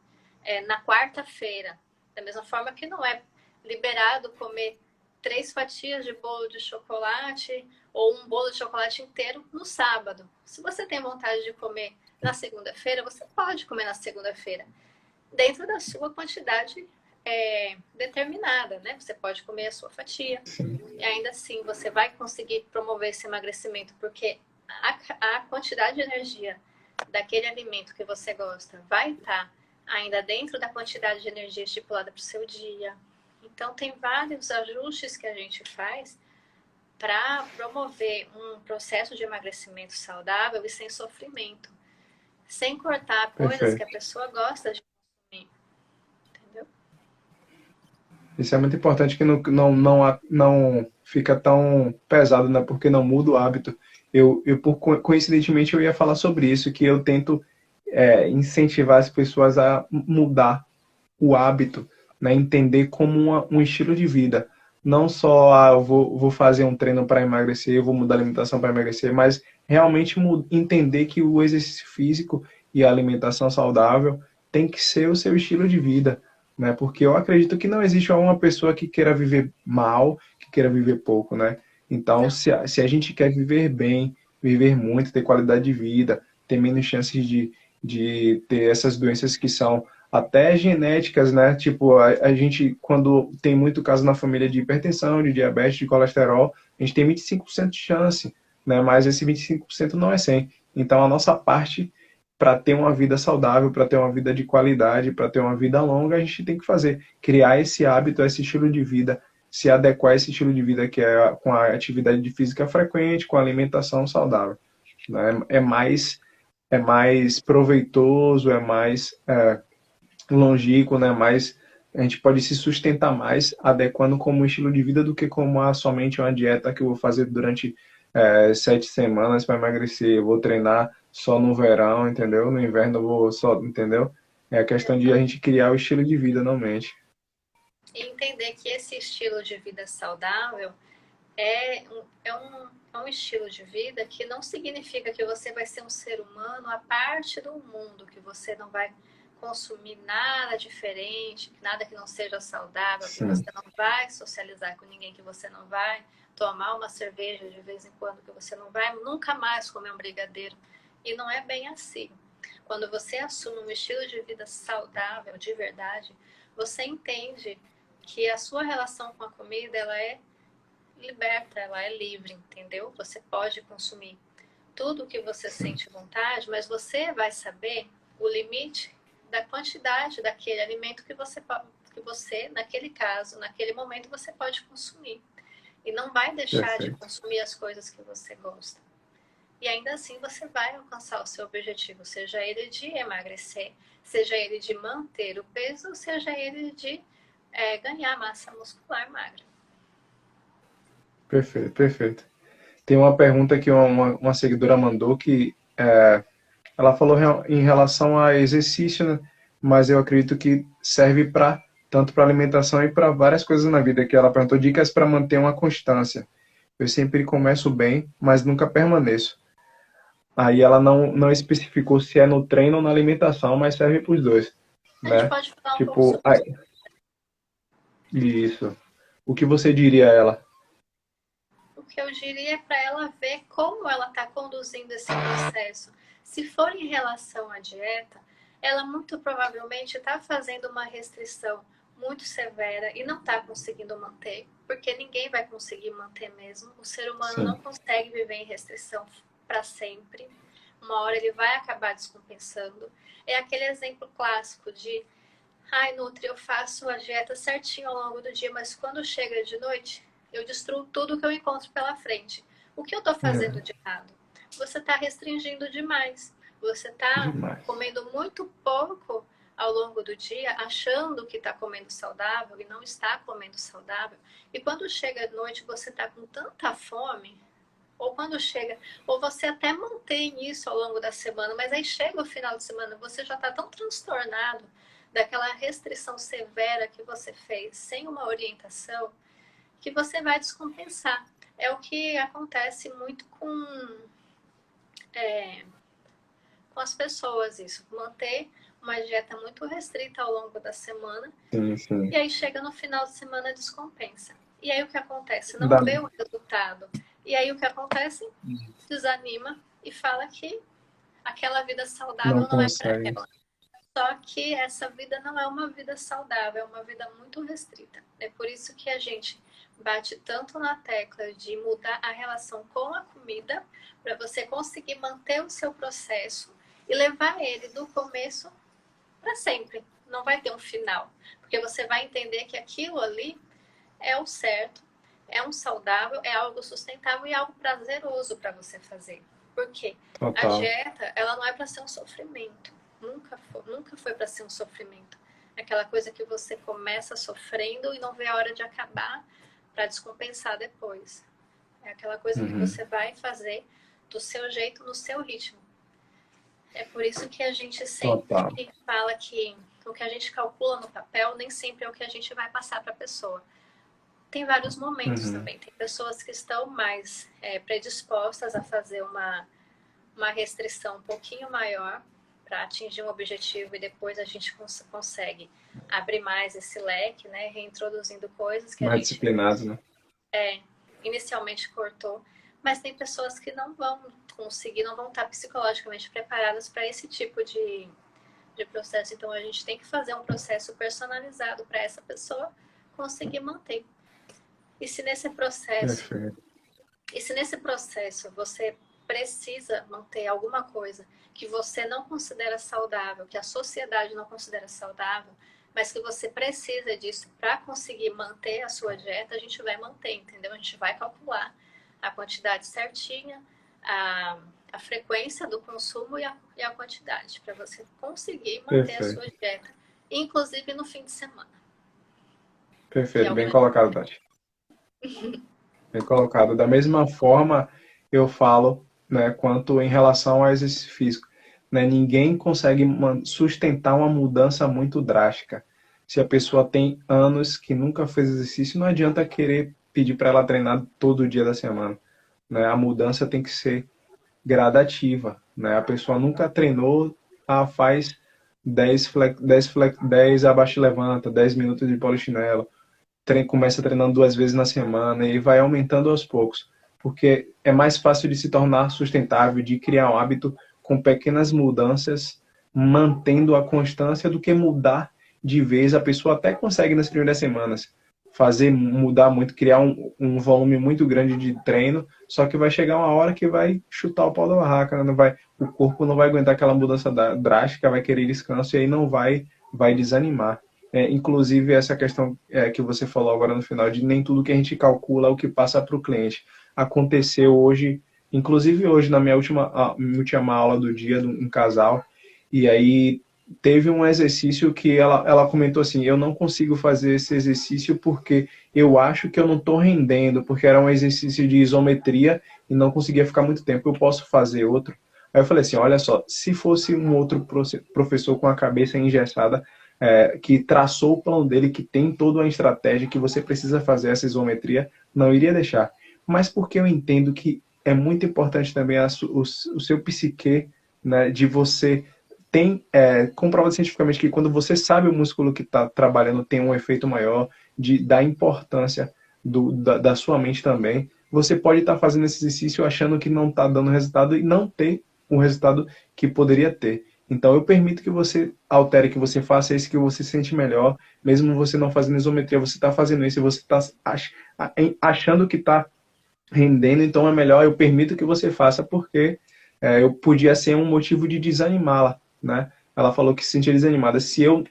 na quarta-feira. Da mesma forma que não é liberado comer 3 fatias de bolo de chocolate ou um bolo de chocolate inteiro no sábado. Se você tem vontade de comer na segunda-feira, você pode comer na segunda-feira, dentro da sua quantidade determinada, né? Você pode comer a sua fatia. E ainda assim, você vai conseguir promover esse emagrecimento, porque a quantidade de energia daquele alimento que você gosta vai estar ainda dentro da quantidade de energia estipulada para o seu dia. Então, tem vários ajustes que a gente faz para promover um processo de emagrecimento saudável e sem sofrimento. Sem cortar coisas que a pessoa gosta de consumir. Entendeu? Isso é muito importante que não fica tão pesado, né? Porque não muda o hábito. Coincidentemente, eu ia falar sobre isso, que eu tento incentivar as pessoas a mudar o hábito, né? Entender como um estilo de vida. Não só, eu vou fazer um treino para emagrecer, eu vou mudar a alimentação para emagrecer, mas realmente entender que o exercício físico e a alimentação saudável tem que ser o seu estilo de vida, né? Porque eu acredito que não existe uma pessoa que queira viver mal, que queira viver pouco, né? Então, Não. se a gente quer viver bem, viver muito, ter qualidade de vida, ter menos chances de ter essas doenças que são até genéticas, né? Tipo, a gente, quando tem muito caso na família de hipertensão, de diabetes, de colesterol, a gente tem 25% de chance, né? Mas esse 25% não é 100. Então, a nossa parte para ter uma vida saudável, para ter uma vida de qualidade, para ter uma vida longa, a gente tem que fazer, criar esse hábito, esse estilo de vida, se adequar a esse estilo de vida que é com a atividade de física frequente, com a alimentação saudável, né? É mais proveitoso, é mais longínquo, né? Mais a gente pode se sustentar mais adequando como um estilo de vida do que como somente uma dieta que eu vou fazer durante 7 semanas para emagrecer. Eu vou treinar só no verão, entendeu? No inverno eu vou só, entendeu? É a questão de a gente criar o estilo de vida, não mente. E entender que esse estilo de vida saudável é um estilo de vida que não significa que você vai ser um ser humano à parte do mundo, que você não vai consumir nada diferente, nada que não seja saudável, que Sim, você não vai socializar com ninguém, que você não vai tomar uma cerveja de vez em quando, que você não vai nunca mais comer um brigadeiro. E não é bem assim. Quando você assume um estilo de vida saudável, de verdade, você entende que a sua relação com a comida, ela é liberta, ela é livre, entendeu? Você pode consumir tudo o que você sim. sente vontade, mas você vai saber o limite da quantidade daquele alimento que você, naquele caso, naquele momento, você pode consumir. E não vai deixar de Perfeito. consumir as coisas que você gosta. E ainda assim você vai alcançar o seu objetivo, seja ele de emagrecer, seja ele de manter o peso, seja ele de ganhar massa muscular magra. Perfeito, perfeito. Tem uma pergunta que uma seguidora mandou que ela falou em relação a exercício, né? Mas eu acredito que serve para tanto para alimentação e para várias coisas na vida. Que ela perguntou dicas para manter uma constância. Eu sempre começo bem, mas nunca permaneço. Aí ela não especificou se é no treino ou na alimentação, mas serve para os dois, A gente né? pode falar um pouco Tipo, sobre isso. isso. O que você diria a ela? O que eu diria é para ela ver como ela está conduzindo esse processo. Se for em relação à dieta, ela muito provavelmente está fazendo uma restrição muito severa e não está conseguindo manter, porque ninguém vai conseguir manter mesmo. O ser humano não Sim. consegue viver em restrição para sempre. Uma hora ele vai acabar descompensando. É aquele exemplo clássico de: ai, Nutri, eu faço a dieta certinho ao longo do dia, mas quando chega de noite, eu destruo tudo que eu encontro pela frente. O que eu estou fazendo É, de errado? Você está restringindo demais. Você está demais. comendo muito pouco ao longo do dia, achando que está comendo saudável e não está comendo saudável. E quando chega de noite, você está com tanta fome, ou quando chega, ou você até mantém isso ao longo da semana, mas aí chega o final de semana, você já está tão transtornado daquela restrição severa que você fez sem uma orientação, que você vai descompensar. É o que acontece muito com as pessoas, isso. Manter uma dieta muito restrita ao longo da semana, Sim, e sim. aí chega no final de semana descompensa. E aí o que acontece? Não Dá, vê o resultado. E aí o que acontece? Desanima e fala que aquela vida não saudável não é para consegue. ela. Só que essa vida não é uma vida saudável, é uma vida muito restrita. É por isso que a gente bate tanto na tecla de mudar a relação com a comida, para você conseguir manter o seu processo e levar ele do começo para sempre. Não vai ter um final, porque você vai entender que aquilo ali é o certo, é um saudável, é algo sustentável e algo prazeroso para você fazer. Porque a Total. dieta, ela não é para ser um sofrimento. Nunca foi para ser um sofrimento. É aquela coisa que você começa sofrendo e não vê a hora de acabar para descompensar depois. É aquela coisa que Uhum. você vai fazer do seu jeito, no seu ritmo. É por isso que a gente Total. sempre fala que o que a gente calcula no papel nem sempre é o que a gente vai passar para a pessoa. Tem vários momentos Uhum. também. Tem pessoas que estão mais predispostas a fazer uma restrição um pouquinho maior para atingir um objetivo e depois a gente consegue abrir mais esse leque, né? Reintroduzindo coisas que a Mais gente disciplinados, né? inicialmente cortou. Mas tem pessoas que não vão conseguir, não vão estar psicologicamente preparadas para esse tipo de processo. Então a gente tem que fazer um processo personalizado para essa pessoa conseguir manter. E se nesse processo, Perfeito. você precisa manter alguma coisa que você não considera saudável, que a sociedade não considera saudável, mas que você precisa disso para conseguir manter a sua dieta, a gente vai manter, entendeu? A gente vai calcular a quantidade certinha, a frequência do consumo e a quantidade, para você conseguir manter a Perfeito. sua dieta, inclusive no fim de semana. Que é Perfeito. o Bem grande... colocado, Tati. Bem colocado. Da mesma forma, eu falo, né, quanto em relação ao exercício físico. Né, ninguém consegue sustentar uma mudança muito drástica. Se a pessoa tem anos que nunca fez exercício, não adianta querer pedir para ela treinar todo dia da semana. Né? A mudança tem que ser gradativa. Né? A pessoa nunca treinou, faz 10 abaixo e levanta, 10 minutos de polichinelo, começa treinando 2 vezes na semana e vai aumentando aos poucos, porque é mais fácil de se tornar sustentável, de criar um hábito com pequenas mudanças, mantendo a constância, do que mudar de vez. A pessoa até consegue nas primeiras semanas fazer mudar muito, criar um volume muito grande de treino, só que vai chegar uma hora que vai chutar o pau da barraca, né? Não vai, o corpo não vai aguentar aquela mudança drástica, vai querer descanso e aí não vai desanimar. Inclusive, essa questão que você falou agora no final, de nem tudo que a gente calcula é o que passa para o cliente. Aconteceu hoje, inclusive hoje, na minha última aula do dia, um casal, e aí teve um exercício que ela comentou assim: eu não consigo fazer esse exercício porque eu acho que eu não estou rendendo, porque era um exercício de isometria e não conseguia ficar muito tempo, eu posso fazer outro? Aí eu falei assim: olha só, se fosse um outro professor com a cabeça engessada, que traçou o plano dele, que tem toda uma estratégia que você precisa fazer essa isometria, não iria deixar. Mas porque eu entendo que é muito importante também o seu psique, né, de você tem comprovado cientificamente que quando você sabe o músculo que está trabalhando tem um efeito maior, da importância da sua mente também. Você pode estar fazendo esse exercício achando que não está dando resultado e não ter o resultado que poderia ter. Então eu permito que você altere, que você faça isso que você se sente melhor, mesmo você não fazendo isometria, você está fazendo isso e você está achando que está rendendo, então é melhor, eu permito que você faça, porque eu podia ser um motivo de desanimá-la, né? Ela falou que se sentia desanimada. Se eu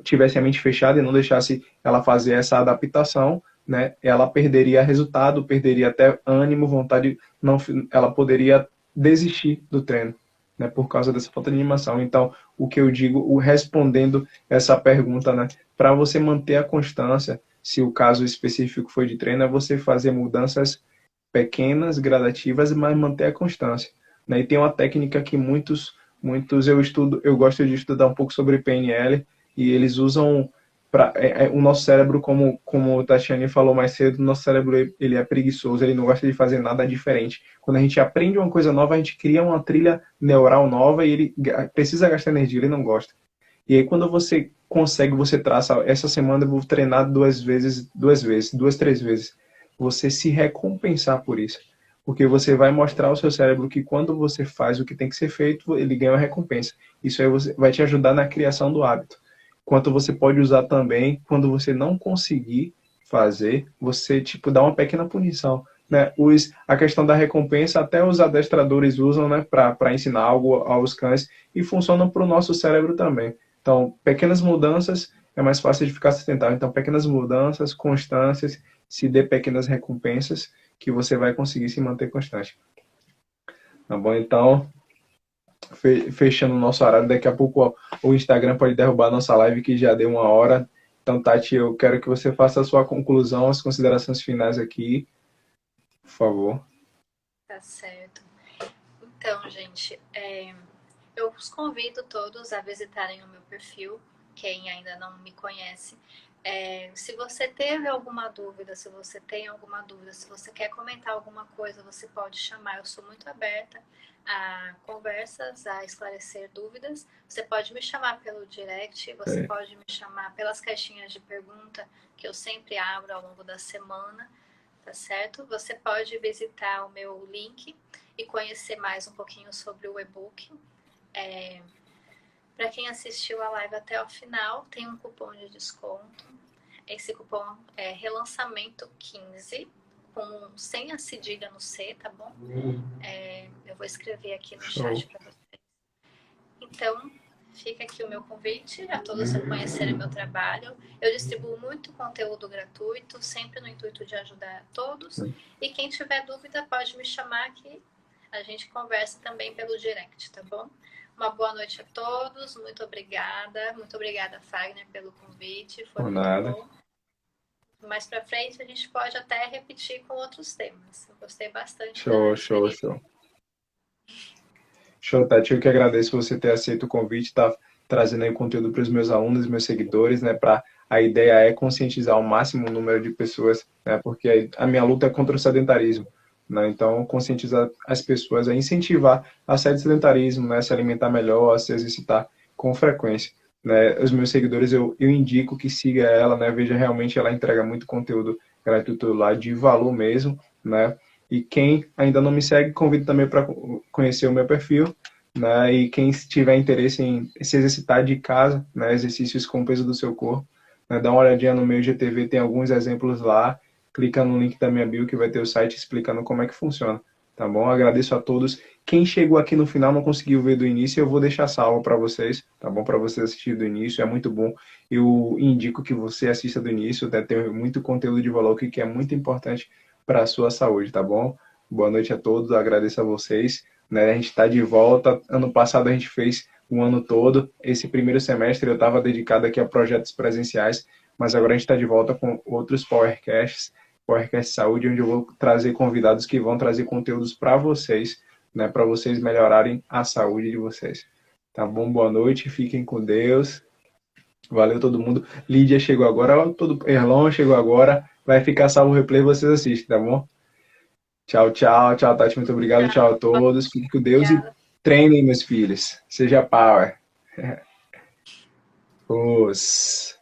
tivesse a mente fechada e não deixasse ela fazer essa adaptação, né, ela perderia resultado, perderia até ânimo, vontade, não, ela poderia desistir do treino, né, por causa dessa falta de animação. Então, o que eu digo, respondendo essa pergunta, né, para você manter a constância, se o caso específico foi de treino, é você fazer mudanças pequenas, gradativas, mas manter a constância. Né? E tem uma técnica que muitos eu gosto de estudar um pouco sobre PNL, e eles usam o nosso cérebro, como o Tatiane falou mais cedo, o nosso cérebro ele é preguiçoso, ele não gosta de fazer nada diferente. Quando a gente aprende uma coisa nova, a gente cria uma trilha neural nova e ele precisa gastar energia, ele não gosta. E aí quando você consegue, você traça, essa semana eu vou treinar 2, 3 vezes. Você se recompensar por isso. Porque você vai mostrar ao seu cérebro que quando você faz o que tem que ser feito, ele ganha uma recompensa. Isso aí vai te ajudar na criação do hábito. Quanto você pode usar também, quando você não conseguir fazer, você tipo dá uma pequena punição. Né? A questão da recompensa, até os adestradores usam, né, para ensinar algo aos cães, e funcionam para o nosso cérebro também. Então, pequenas mudanças é mais fácil de ficar sustentável. Então, pequenas mudanças, constâncias, se dê pequenas recompensas, que você vai conseguir se manter constante. Tá bom? Então, fechando o nosso horário, daqui a pouco o Instagram pode derrubar a nossa live, que já deu 1 hora. Então, Tati, eu quero que você faça a sua conclusão, as considerações finais aqui, por favor. Tá Tá certo. Então, gente, eu os convido todos a visitarem o meu perfil, quem ainda não me conhece. Se você teve alguma dúvida, se você tem alguma dúvida, se você quer comentar alguma coisa, você pode chamar. Eu sou muito aberta a conversas, a esclarecer dúvidas. Você pode me chamar pelo direct, você pode me chamar pelas caixinhas de pergunta que eu sempre abro ao longo da semana, tá certo? Você pode visitar o meu link e conhecer mais um pouquinho sobre o e-book. Para quem assistiu a live até o final, tem um cupom de desconto. Esse cupom é relançamento 15, sem a cedilha no C, tá bom? Eu vou escrever aqui no chat para vocês. Então, fica aqui o meu convite a todos a conhecerem meu trabalho. Eu distribuo muito conteúdo gratuito, sempre no intuito de ajudar todos. E quem tiver dúvida pode me chamar que a gente conversa também pelo direct, tá bom? Uma boa noite a todos, muito obrigada. Muito obrigada, Fagner, pelo convite. Foi muito bom. Mais pra frente a gente pode até repetir com outros temas. Eu gostei bastante. Show, Tati. Eu que agradeço você ter aceito o convite, tá trazendo aí conteúdo para os meus alunos, meus seguidores, né? A ideia é conscientizar o máximo número de pessoas, né? Porque a minha luta é contra o sedentarismo, né? Então, conscientizar as pessoas a incentivar a sair do sedentarismo, né? Se alimentar melhor, a se exercitar com frequência, né? Os meus seguidores, eu indico que siga ela, né? Veja, realmente ela entrega muito conteúdo gratuito lá, de valor mesmo, né? E quem ainda não me segue, convido também para conhecer o meu perfil, né? E quem tiver interesse em se exercitar de casa, né? Exercícios com o peso do seu corpo, né? Dá uma olhadinha no meu IGTV, tem alguns exemplos lá. Clica no link da minha bio que vai ter o site explicando como é que funciona, tá bom? Agradeço a todos. Quem chegou aqui no final não conseguiu ver do início, eu vou deixar salvo para vocês, tá bom? Para vocês assistir do início, é muito bom. Eu indico que você assista do início, né? Tem muito conteúdo de valor aqui que é muito importante para a sua saúde, tá bom? Boa noite a todos, agradeço a vocês, né? A gente está de volta. Ano passado a gente fez o ano todo. Esse primeiro semestre eu estava dedicado aqui a projetos presenciais, mas agora a gente está de volta com outros Powercasts, Powercast Saúde, onde eu vou trazer convidados que vão trazer conteúdos para vocês, né? Para vocês melhorarem a saúde de vocês. Tá bom? Boa noite, fiquem com Deus. Valeu todo mundo. Lídia chegou agora, Erlon chegou agora. Vai ficar salvo o replay, vocês assistem, tá bom? Tchau, tchau. Tchau, Tati. Muito obrigado. Tchau a todos. Fiquem com Deus e treinem, meus filhos. Seja power. Os...